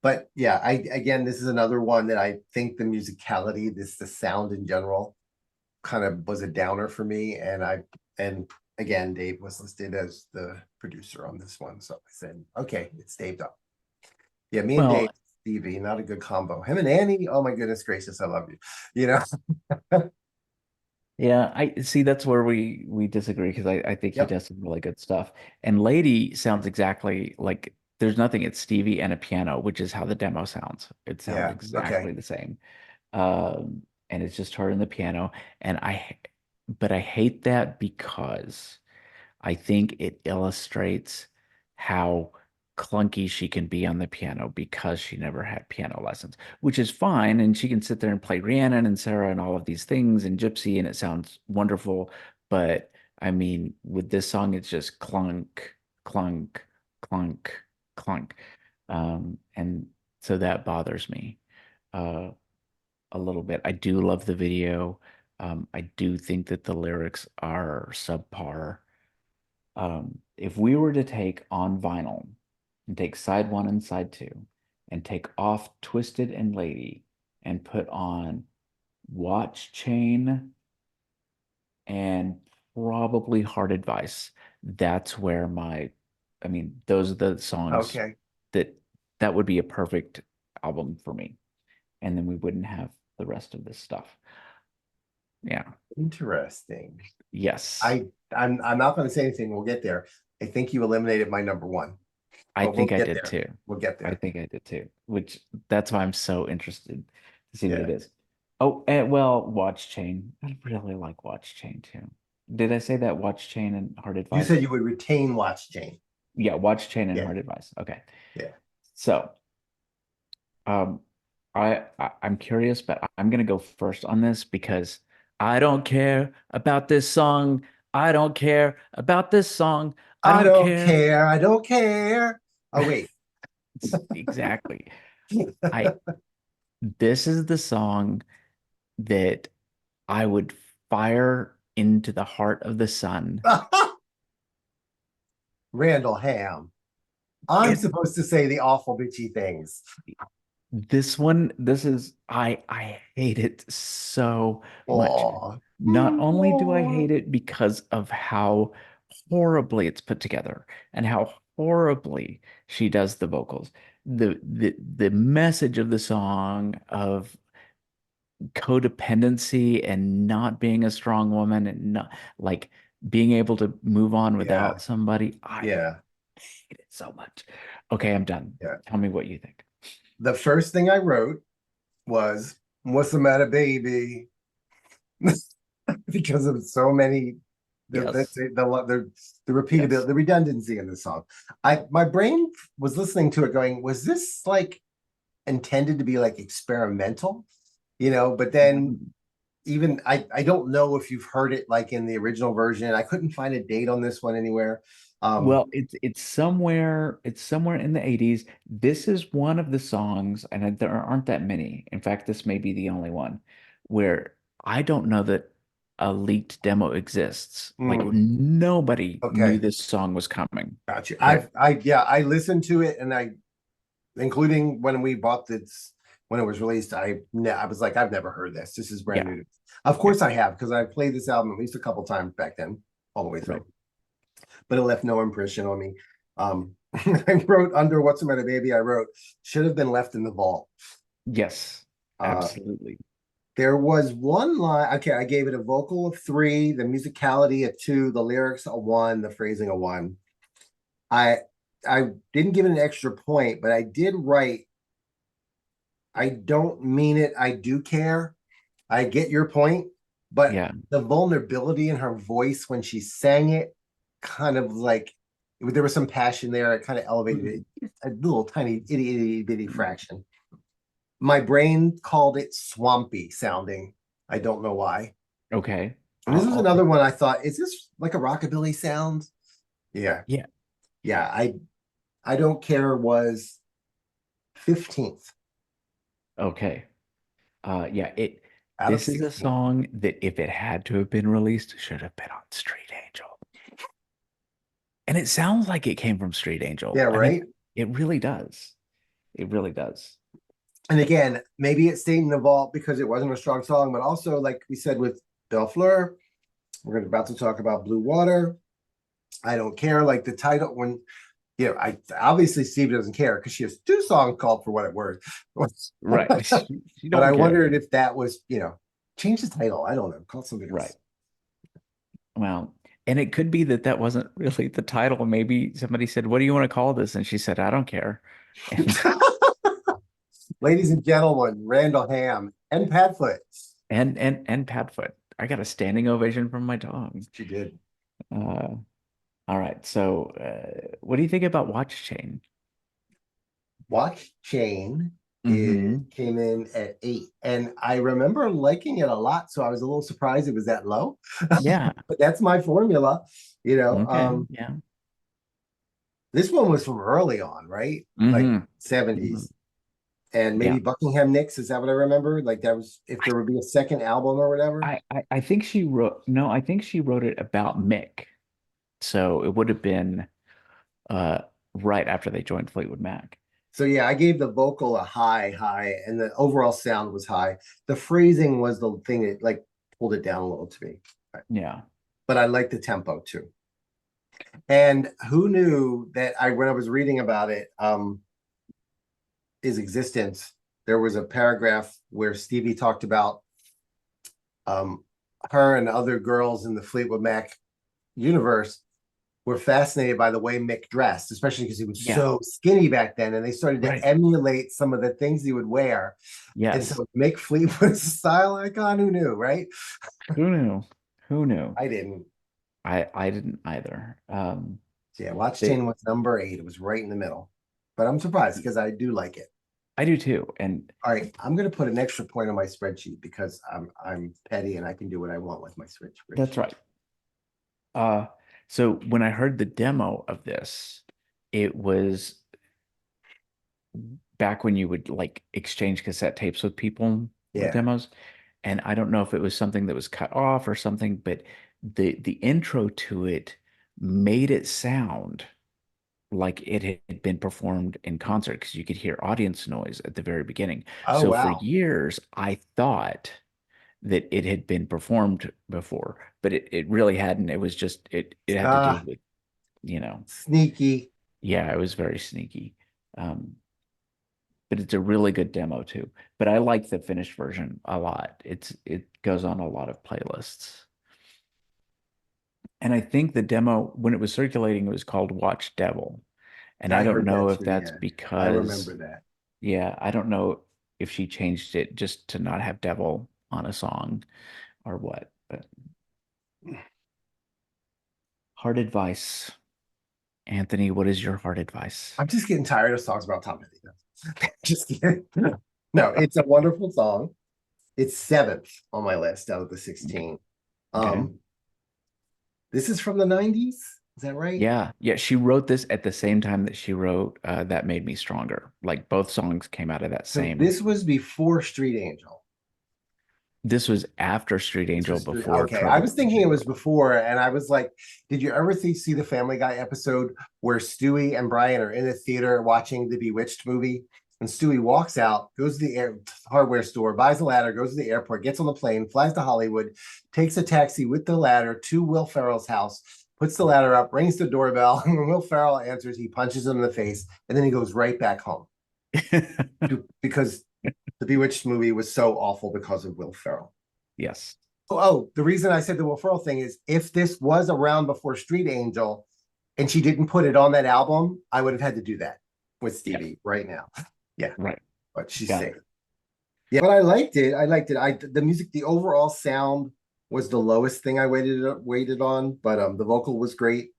But yeah, I again, this is another one that I think the musicality, the sound in general, kind of was a downer for me. And again, Dave was listed as the producer on this one. So I said, okay, it's Dave up. Yeah, me and Well, Dave, Stevie, not a good combo. Him and Annie, oh my goodness gracious, I love you. You know, yeah, I see that's where we disagree because I think he yep, does some really good stuff. And Lady sounds exactly like there's nothing. It's Stevie and a piano, which is how the demo sounds. It sounds yeah, okay, exactly the same. And it's just her and the piano. And but I hate that because I think it illustrates how clunky she can be on the piano because she never had piano lessons, which is fine. And she can sit there and play Rhiannon and Sarah and all of these things and Gypsy, and it sounds wonderful. But I mean, with this song, it's just clunk, clunk, clunk, clunk. And so that bothers me uh, a little bit. I do love the video. I do think that the lyrics are subpar. If we were to take on vinyl and take side one and side two and take off Twisted and Lady and put on Watch Chain and probably Hard Advice, that's where I mean, those are the songs Okay. that would be a perfect album for me. And then we wouldn't have the rest of this stuff. Yeah. Interesting. Yes. I'm not going to say anything. We'll get there. I think you eliminated my number one. I But think we'll I get did there. too. We'll get I there. think I did too, which that's why I'm so interested to see what it Yeah. is. Oh, and well, Watch Chain. I really like Watch Chain too. Did I say that Watch Chain and Hard You Advice? said you would retain Watch Chain. Yeah, Watch Chain and Yeah. Hard Advice. Okay. Yeah. So, um, I'm curious, but I'm gonna go first on this because I don't care about this song. I don't care about this song. I I don't don't care. care. I don't care. Oh, wait. Exactly. I This is the song that I would fire into the heart of the sun. Randall Ham. I'm It supposed to say the awful bitchy things. This one, I hate it so much. Aw. Not only do I hate it because of how horribly it's put together and how horribly she does the vocals. The message of the song of codependency and not being a strong woman and not like being able to move on without Yeah. somebody. I Yeah. hate it so much. Okay, I'm done. Yeah. Tell me what you think. The first thing I wrote was, "What's the matter, baby?" Because of so many Yes. the repeatability, Yes. the redundancy in the song. My brain was listening to it going, was this like intended to be like experimental? But then even I don't know if you've heard it like in the original version. I couldn't find a date on this one anywhere. Well, it's somewhere in the 80s. This is one of the songs, and there aren't that many. In fact, this may be the only one where I don't know that a leaked demo exists. Like nobody knew Okay, this song was coming. got you. Okay. I listened to it, and including when we bought this when it was released, I was like, I've never heard this. This is brand Yeah. new. Of course I have, because I played this album at least a couple times back then, all the way through. Right. But it left no impression on me. I wrote under "What's the Matter, Baby?" I wrote, should have been left in the vault. Yes, Uh, absolutely. There was one line. Okay, I gave it a vocal of 3, the musicality a 2, the lyrics a 1, the phrasing a 1. I didn't give it an extra point, but I did write, I don't mean it. I do care. I get your point, but Yeah. the vulnerability in her voice when she sang it, kind of like there was some passion there. It kind of elevated it a little tiny itty bitty fraction. My brain called it swampy sounding. I don't know why. Okay. And this was another one I thought, is this like a rockabilly sound? Yeah. Yeah. Yeah. I don't care was 15th. Okay. Yeah, Out of this is a 16. song that if it had to have been released, should have been on Street Angel. And it sounds like it came from Street Angel. Yeah, I mean, right. it really does. It really does. And again, maybe it stayed in the vault because it wasn't a strong song, but also, like we said with Belle Fleur, we're about to talk about Blue Water. I don't care. Like the title, when I obviously Steve doesn't care because she has 2 songs called For What It Worth. Right. She But I don't care. wondered if that was, change the title. I don't know. Call it something else. Right. Well, and it could be that wasn't really the title. Maybe somebody said, "What do you want to call this?" And she said, "I don't care." Ladies and gentlemen, Randall Ham and Padfoot. And Padfoot. I got a standing ovation from my dog. She did. All right. So, what do you think about Watch Chain? Watch Chain Mm-hmm. came in at 8, and I remember liking it a lot, so I was a little surprised it was that low. Yeah. But that's my formula, you know. Okay. Yeah. This one was from early on, right? Like Mm-hmm. 70s. And Yeah. maybe Buckingham Nicks, is that what I remember? Like that was if there would be a second album or whatever. I think she wrote, no, I think she wrote it about Mick. So it would have been uh right after they joined Fleetwood Mac. So yeah, I gave the vocal a high, and the overall sound was high. The phrasing was the thing that like pulled it down a little to me. Yeah. But I like the tempo too. And who knew that when I was reading about it, his existence, there was a paragraph where Stevie talked about um her and other girls in the Fleetwood Mac universe were fascinated by the way Mick dressed, especially because he was Yeah. so skinny back then, and they started to Right. emulate some of the things he would wear. And Yes. so Mick Fleetwood's a style icon. Who knew, right? Who knew? Who knew? I didn't. I didn't either. So yeah, Watch They, Chain was number 8. It was right in the middle. But I'm surprised because I do like it. I do too. And All right, I'm gonna put an extra point on my spreadsheet because I'm petty and I can do what I want with my spreadsheet. that's right. So when I heard the demo of this, it was back when you would like exchange cassette tapes with people with Yeah. demos. And I don't know if it was something that was cut off or something, but the intro to it made it sound like it had been performed in concert because you could hear audience noise at the very beginning. Oh So for wow. years, I thought that it had been performed before, but it really hadn't. It was just it had to do with, you know, Sneaky. yeah, it was very sneaky. Um, but it's a really good demo too. But I like the finished version a lot. It goes on a lot of playlists. And I think the demo, when it was circulating, it was called Watch Devil. And I I don't heard that know if too. that's Yeah, I because, remember that. yeah, I don't know if she changed it just to not have devil on a song or what. But hard advice. Anthony, what is your hard advice? I'm just getting tired of songs about Tom Petty. Just kidding. No, it's a wonderful song. It's 7th on my list out of the 16. Okay. This is from the 90s. Is that right? Yeah. Yeah. She wrote this at the same time that she wrote That Made Me Stronger. Like both songs came out of that So same. this was before Street Angel. This was after Street Angel, before Okay, I Trouble was thinking it was before, and I was like, did you ever see the Family Guy episode where Stewie and Brian are in the theater watching the Bewitched movie? And Stewie walks out, goes to the hardware store, buys a ladder, goes to the airport, gets on the plane, flies to Hollywood, takes a taxi with the ladder to Will Ferrell's house, puts the ladder up, rings the doorbell, and when Will Ferrell answers, he punches him in the face, and then he goes right back home because the Bewitched movie was so awful because of Will Ferrell. Yes. Oh, the reason I said the Will Ferrell thing is if this was around before Street Angel and she didn't put it on that album, I would have had to do that with Stevie right now. Yeah. Right. But she's Got safe. it. Yeah, but I liked it. The music, the overall sound was the lowest thing I waited on, but the vocal was great.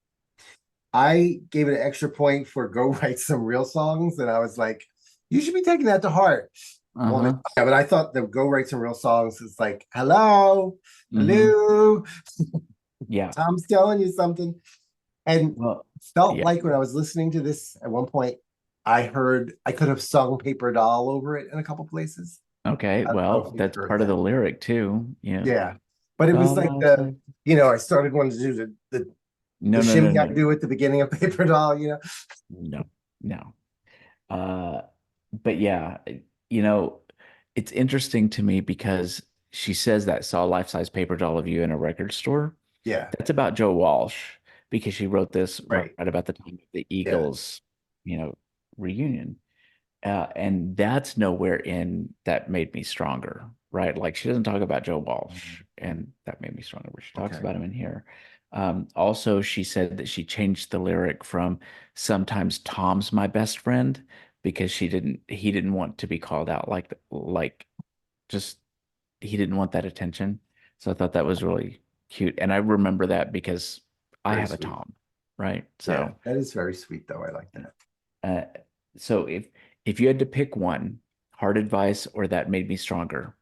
I gave it an extra point for Go Write Some Real Songs, and I was like, you should be taking that to heart. Uh-huh. Yeah, but I thought the Go Write Some Real Songs is like, hello, hello. Yeah. Tom's telling you something. And Well, felt yeah. like when I was listening to this at one point, I could have sung Paper Doll over it in a couple places. Okay. I don't know Well, if you've that's heard part of that. the lyric too. Yeah. Yeah. But it was like I started wanting to do the No, shimmy I no. do at the beginning of Paper Doll, No. But yeah, it's interesting to me because she says that saw a life-size paper doll of you in a record store. Yeah. That's about Joe Walsh because she wrote this Right. right about the time of the Eagles, reunion. And that's nowhere in That Made Me Stronger, right? Like she doesn't talk about Joe Walsh and That Made Me Stronger, but she talks about him in here. Also, she said that she changed the lyric from sometimes Tom's my best friend because he didn't want to be called out like just he didn't want that attention. So I thought that was really cute. And I remember that because I Very have a sweet. Tom, right? Yeah, So that is very sweet though. I like that. so If you had to pick one, Hard Advice or That Made Me Stronger,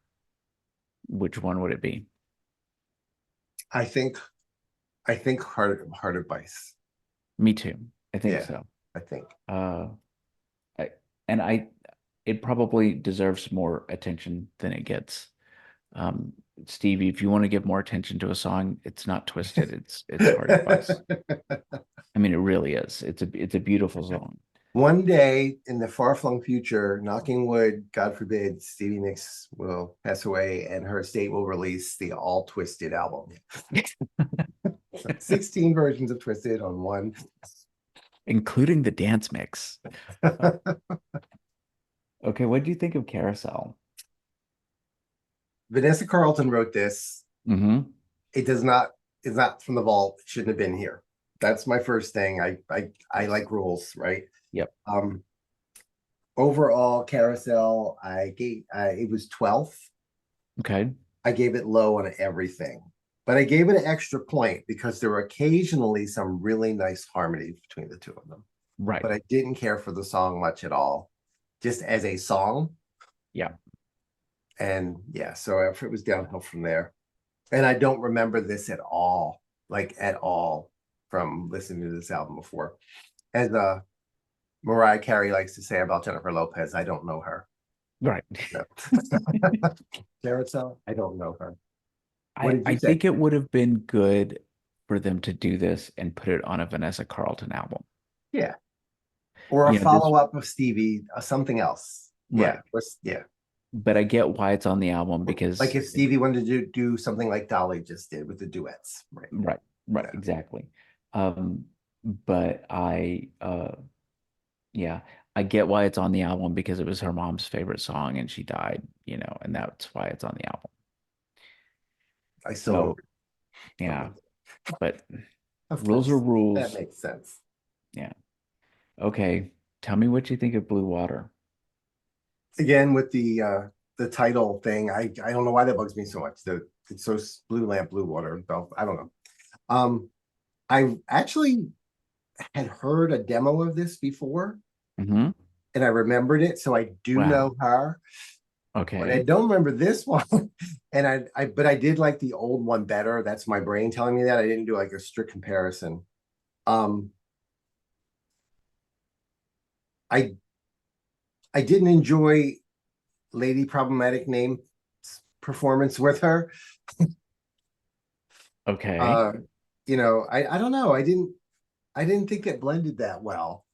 which one would it be? I think Heart Advice. Me too. I think Yeah, so. I think. Uh, I, and it probably deserves more attention than it gets. Um, Stevie, if you want to give more attention to a song, it's not Twisted. It's Hard Advice. I mean, it really is. It's a beautiful song. One day in the far-flung future, knocking wood, God forbid, Stevie Nicks will pass away and her estate will release the All Twisted album. 16 versions of Twisted on one. Including the dance mix. Okay, what do you think of Carousel? Vanessa Carlton wrote this. Mm-hmm. It's not from the vault. It shouldn't have been here. That's my first thing. I like rules, right? Yep. Overall, Carousel, it was 12th. Okay. I gave it low on everything, but I gave it an extra point because there were occasionally some really nice harmony between the two of them. Right. But I didn't care for the song much at all, just as a song. Yeah. And yeah, so it was downhill from there. And I don't remember this at all, like at all, from listening to this album before. As Mariah Carey likes to say about Jennifer Lopez, I don't know her. Right. No. Carousel, I don't know her. I What did you say? think it would have been good for them to do this and put it on a Vanessa Carlton album. Yeah. Or a You know, follow-up of Stevie, something else. Right. Yeah. Yeah. But I get why it's on the album because Like if Stevie wanted to do something like Dolly just did with the duets. Right. right, Yeah. exactly. But yeah, I get why it's on the album because it was her mom's favorite song and she died, and that's why it's on the album. I still So, don't. yeah, but Of rules are course. rules. That makes sense. Yeah. Okay. Tell me what you think of Blue Water. Again, with the title thing, I don't know why that bugs me so much. It's so blue lamp, blue water. I don't know. I actually had heard a demo of this before, Mm-hmm. and I remembered it, so I do Wow. know her. But I Okay. don't remember this one. And but I did like the old one better. That's my brain telling me that. I didn't do like a strict comparison. Um, I didn't enjoy Lady Problematic Name's performance with her. Okay. I don't know. I didn't think it blended that well.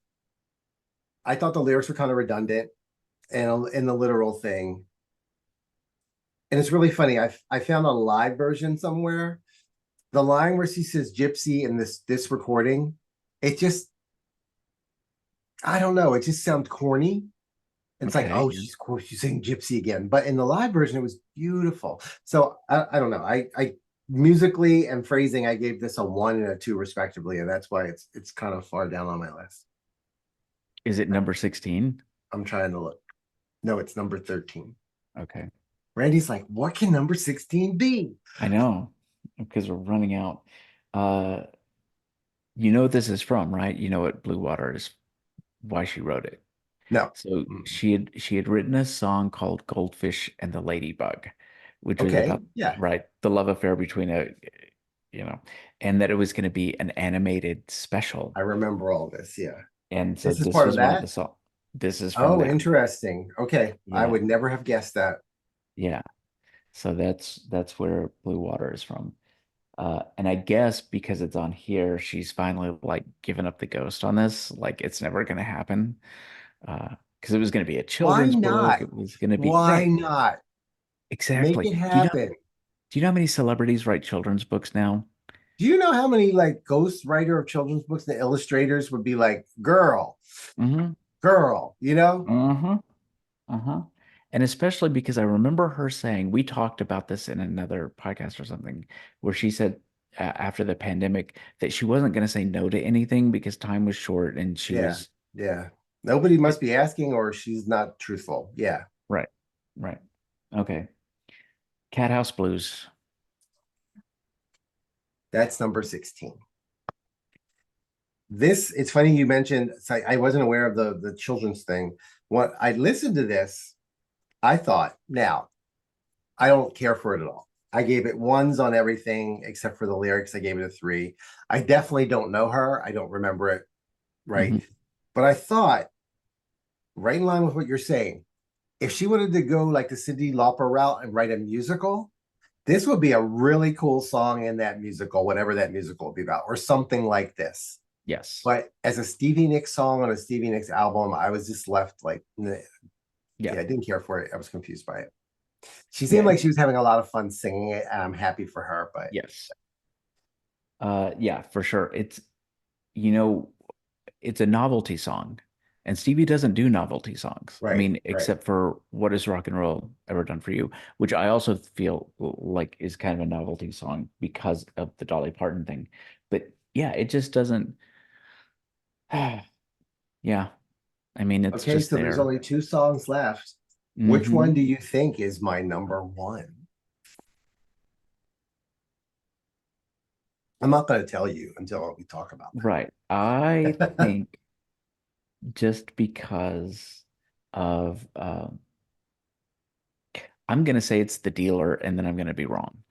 I thought the lyrics were kind of redundant and in the literal thing. And it's really funny. I found a live version somewhere. The line where she says gypsy in this recording, it just, I don't know, it just sounds corny. It's like, Okay. oh, she's saying gypsy again. But in the live version, it was beautiful. So I don't know. I musically and phrasing, I gave this a 1 and a 2 respectively, and that's why it's kind of far down on my list. Is it number 16? I'm trying to look. No, it's number 13. Okay. Randy's like, what can number 16 be? I know, because we're running out. You know what this is from, right? You know what Blue Water is, why she wrote it. No. So she had written a song called Goldfish and the Ladybug, which was Okay. about Yeah. the love affair between and that it was going to be an animated special. I remember all this. Yeah. And so This is this part was of one of that? the songs. This is from Oh, that. interesting. Okay. I Yeah. would never have guessed that. Yeah. So that's where Blue Water is from. And I guess because it's on here, she's finally like given up the ghost on this. Like it's never gonna happen. Because it was gonna be a Why children's book. not? It was gonna be Why right. not? Exactly. Make it Do happen. you know how many celebrities write children's books now? Do you know how many like ghost writer of children's books and illustrators would be like, girl, Mm-hmm. girl, Mm-hmm. Uh-huh. And especially because I remember her saying, we talked about this in another podcast or something, where she said after the pandemic that she wasn't going to say no to anything because time was short and she Yeah. was Yeah. Nobody must be asking or she's not truthful. Yeah. right. Right. Okay. Cat House Blues. That's number 16. It's funny you mentioned, I wasn't aware of the children's thing. When I listened to this, I thought, now, I don't care for it at all. I gave it ones on everything except for the lyrics. I gave it a 3. I definitely don't know her. I don't remember it, right? Mhm. But I thought, right in line with what you're saying, if she wanted to go like the Cyndi Lauper route and write a musical, this would be a really cool song in that musical, whatever that musical would be about, or something like this. Yes. But as a Stevie Nicks song on a Stevie Nicks album, I was just left like, yeah, Yeah. I didn't care for it. I was confused by it. She seemed Yeah. like she was having a lot of fun singing it, and I'm happy for her. But Yes. Yeah, for sure. It's, you know, it's a novelty song. And Stevie doesn't do novelty songs. I right, mean, right. except for What Has Rock and Roll Ever Done for You, which I also feel like is kind of a novelty song because of the Dolly Parton thing. But yeah, it just doesn't. Yeah. I mean, it's Okay, just so there's there. only 2 songs left. Which one Hmm. do you think is my number 1? I'm not going to tell you until we talk about Right. I that. think just because of I'm gonna say it's the dealer, and then I'm gonna be wrong.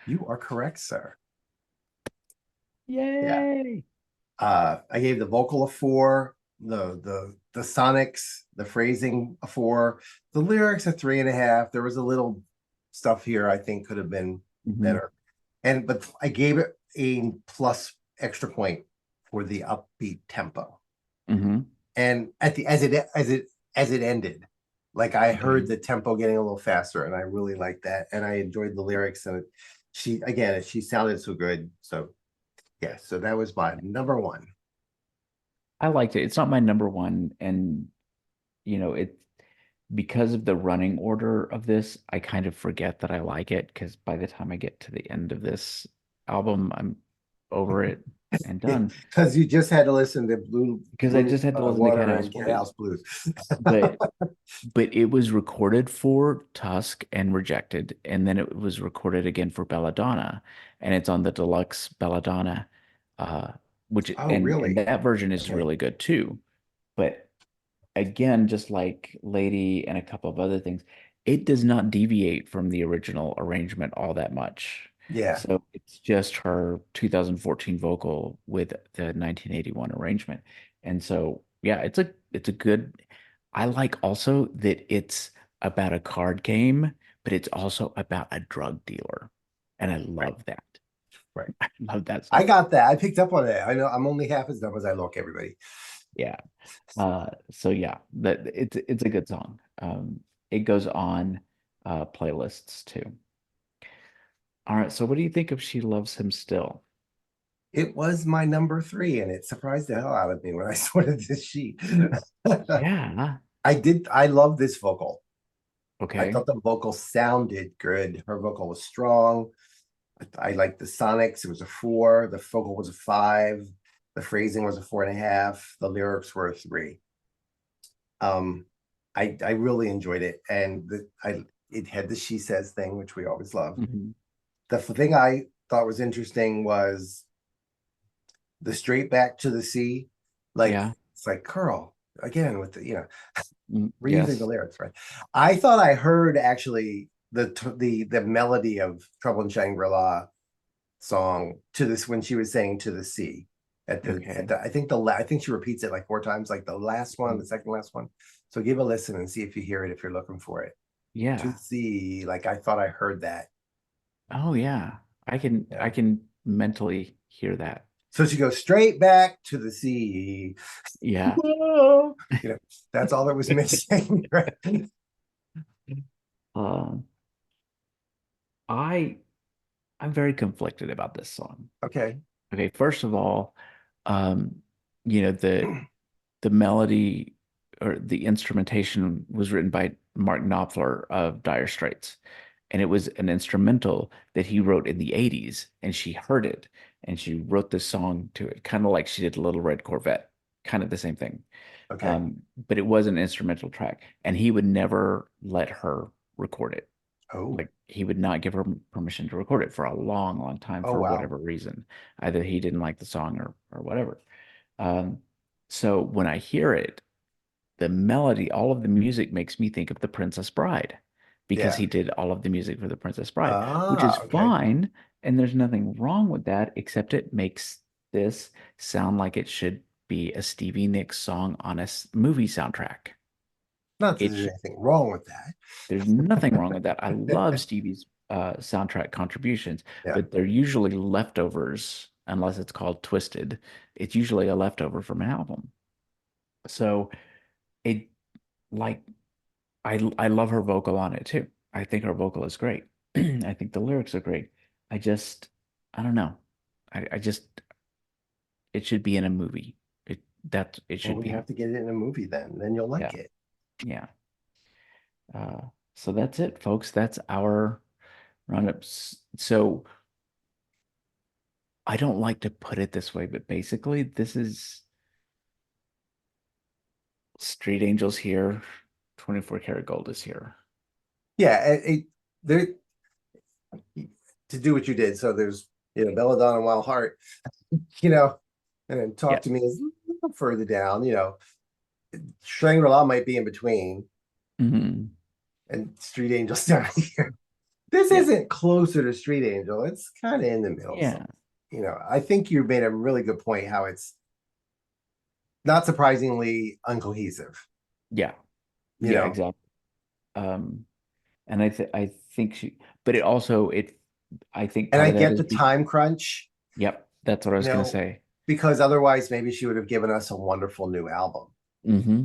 You are correct, sir. Yeah. Yay! I gave the vocal a 4, the sonics, the phrasing a 4, the lyrics a 3.5. There was a little stuff here I think could have been Mhm. better. But I gave it a plus extra point for the upbeat tempo. Mhm. And at the as it ended, like I heard Okay. the tempo getting a little faster, and I really liked that. And I enjoyed the lyrics, and she sounded so good. So yeah, so that was my number 1. I liked it. It's not my number one, and it because of the running order of this, I kind of forget that I like it because by the time I get to the end of this album, I'm over it and done. Because you just had to listen to Because I just had to listen to Cat Water House and Cat Blues. House Blues. But it was recorded for Tusk and rejected, and then it was recorded again for Belladonna, and it's on the deluxe Belladonna, uh, which Oh, and really? that version is Okay. really good too. But again, just like Lady and a couple of other things, it does not deviate from the original arrangement all that much. Yeah. So it's just her 2014 vocal with the 1981 arrangement. And so yeah, it's a good. I like also that it's about a card game, but it's also about a drug dealer. And I Right. love that. Right. I love that I song. got that. I picked up on it. I know I'm only half as dumb as I look, everybody. Yeah. So yeah, that it's a good song. It goes on playlists too. All right, so what do you think of She Loves Him Still? It was my number 3, and it surprised the hell out of me when I sorted this sheet. Yeah. I love this vocal. I Okay. thought the vocal sounded good. Her vocal was strong. I liked the sonics. It was a 4. The vocal was a 5. The phrasing was a 4.5. The lyrics were a 3. Um, I really enjoyed it, and it had the She Says thing, which we always love. Mhm. The thing I thought was interesting was the straight back to the sea. Like Yeah. it's like curl again with the reusing the Yes. lyrics, right? I thought I heard actually the melody of Trouble in Shangri-La song to this when she was saying to the sea Okay. I think she repeats it like 4 times, like the last one, the second last one. So give a listen and see if you hear it if you're looking for it. To Yeah. the sea, like I thought I heard that. Oh yeah. I Yeah. can mentally hear that. So she goes straight back to the sea. Yeah. You know, that's all that was missing. Right? Um, I I'm very conflicted about this song. Okay. Okay, first of all, um, you know, the melody or the instrumentation was written by Mark Knopfler of Dire Straits. And it was an instrumental that he wrote in the 80s. And she heard it and she wrote this song to it, kind of like she did Little Red Corvette, kind of the same thing. Okay. But it was an instrumental track. And he would never let her record it. Oh. Like he would not give her permission to record it for a long, long time Oh for wow. whatever reason. Either he didn't like the song or whatever. Um, so when I hear it, the melody, all of the music makes me think of The Princess Bride because Yeah. he did all of the music for The Princess Bride, which is Okay. fine. And there's nothing wrong with that, except it makes this sound like it should be a Stevie Nicks song on a movie soundtrack. Not that It there's sh anything wrong with There's nothing wrong with that. I love that. Stevie's soundtrack contributions, Yeah. but they're usually leftovers unless it's called Twisted. It's usually a leftover from an album. So it like I love her vocal on it too. I think her vocal is great. I think the lyrics are great. I just I don't know. I just it should be in a movie. It Well, should we be. have to get it in a movie then you'll Yeah. like it. Yeah. So that's it, folks. That's our roundups. So I don't like to put it this way, but basically this is Street Angels here, 24 karat gold is here. Yeah, there to do what you did. So there's Belladonna and Wild Heart, you know, and then Talk Yeah. to Me is a little further down, Shangri-La might be in between, Mhm. and Street Angels down here. This Yeah. isn't closer to Street Angel. It's kind of in the middle. Yeah. So, I think you made a really good point how it's not surprisingly uncohesive. Yeah. You Yeah, know, exactly. And I think but it also I think and part I of that get is the time crunch, yep, that's what I you was gonna know, say. because otherwise maybe she would have given us a wonderful new album. Mm-hmm.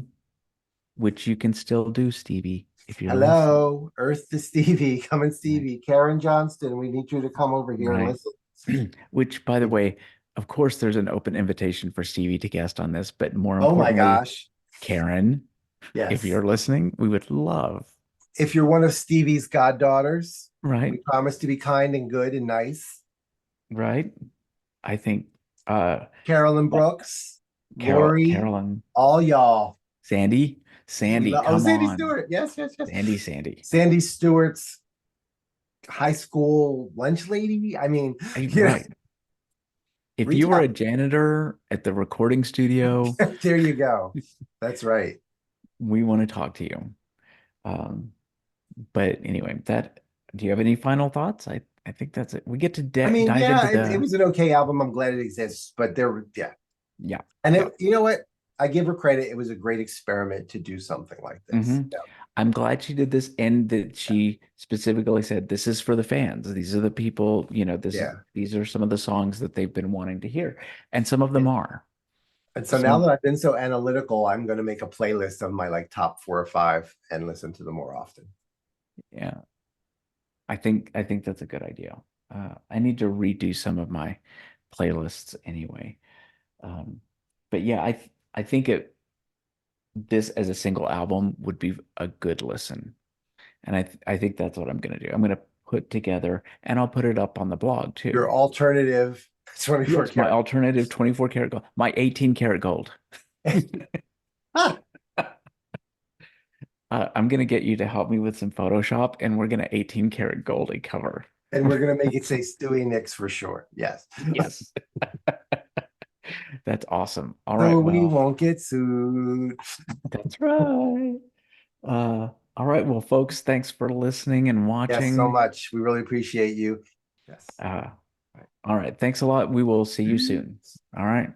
Which you can still do, Stevie, if you're listening. Hello, Earth to Stevie, come and Right. Stevie, Karen Johnston, we need you to come over here and Right. listen. Which, by the way, of course, there's an open invitation for Stevie to guest on this, but more Oh my importantly, gosh. Karen, if Yes. you're listening, we would love, If you're one of Stevie's goddaughters, we right? promise to be kind and good and nice. Right? I think Carolyn well, Brooks, Lori, Carolyn, all y'all. We Sandy, love come Sandy on. Stewart. Yes, yes, yes. Sandy. Sandy Stewart's high school lunch lady. I mean, Right. If you were retell. a janitor at the recording studio, There you go. That's right. we want to talk to you. But anyway, do you have any final thoughts? I think that's it. We get to I mean, dive yeah, into it was an okay album. I'm glad it exists, but yeah. yeah. And Yeah. you know what? I give her credit. It was a great experiment to do something like this. Mhm. Yeah. I'm glad she did this and that she specifically said this is for the fans. These are the people, Yeah. these are some of the songs that they've been wanting to hear. And some of them are. And so now that I've been so analytical, I'm going to make a playlist of my top 4 or 5 and listen to them more often. Yeah. I think that's a good idea. I need to redo some of my playlists anyway. But yeah, I think this as a single album would be a good listen. And I think that's what I'm going to do. I'm going to put together and I'll put it up on the blog too. Your alternative 24 Yes, my karat. alternative 24 karat gold, my 18 karat gold. I'm going to get you to help me with some Photoshop and we're going to 18 karat gold a cover. And we're going to make it say Stewie Nicks for short. Yes. Yes. That's awesome. All So right. we Well, won't get sued. that's right. All right. Well, folks, thanks for listening and Yes, so watching. much. We really appreciate you. Yes. All right. Thanks a lot. We will see you soon. All right.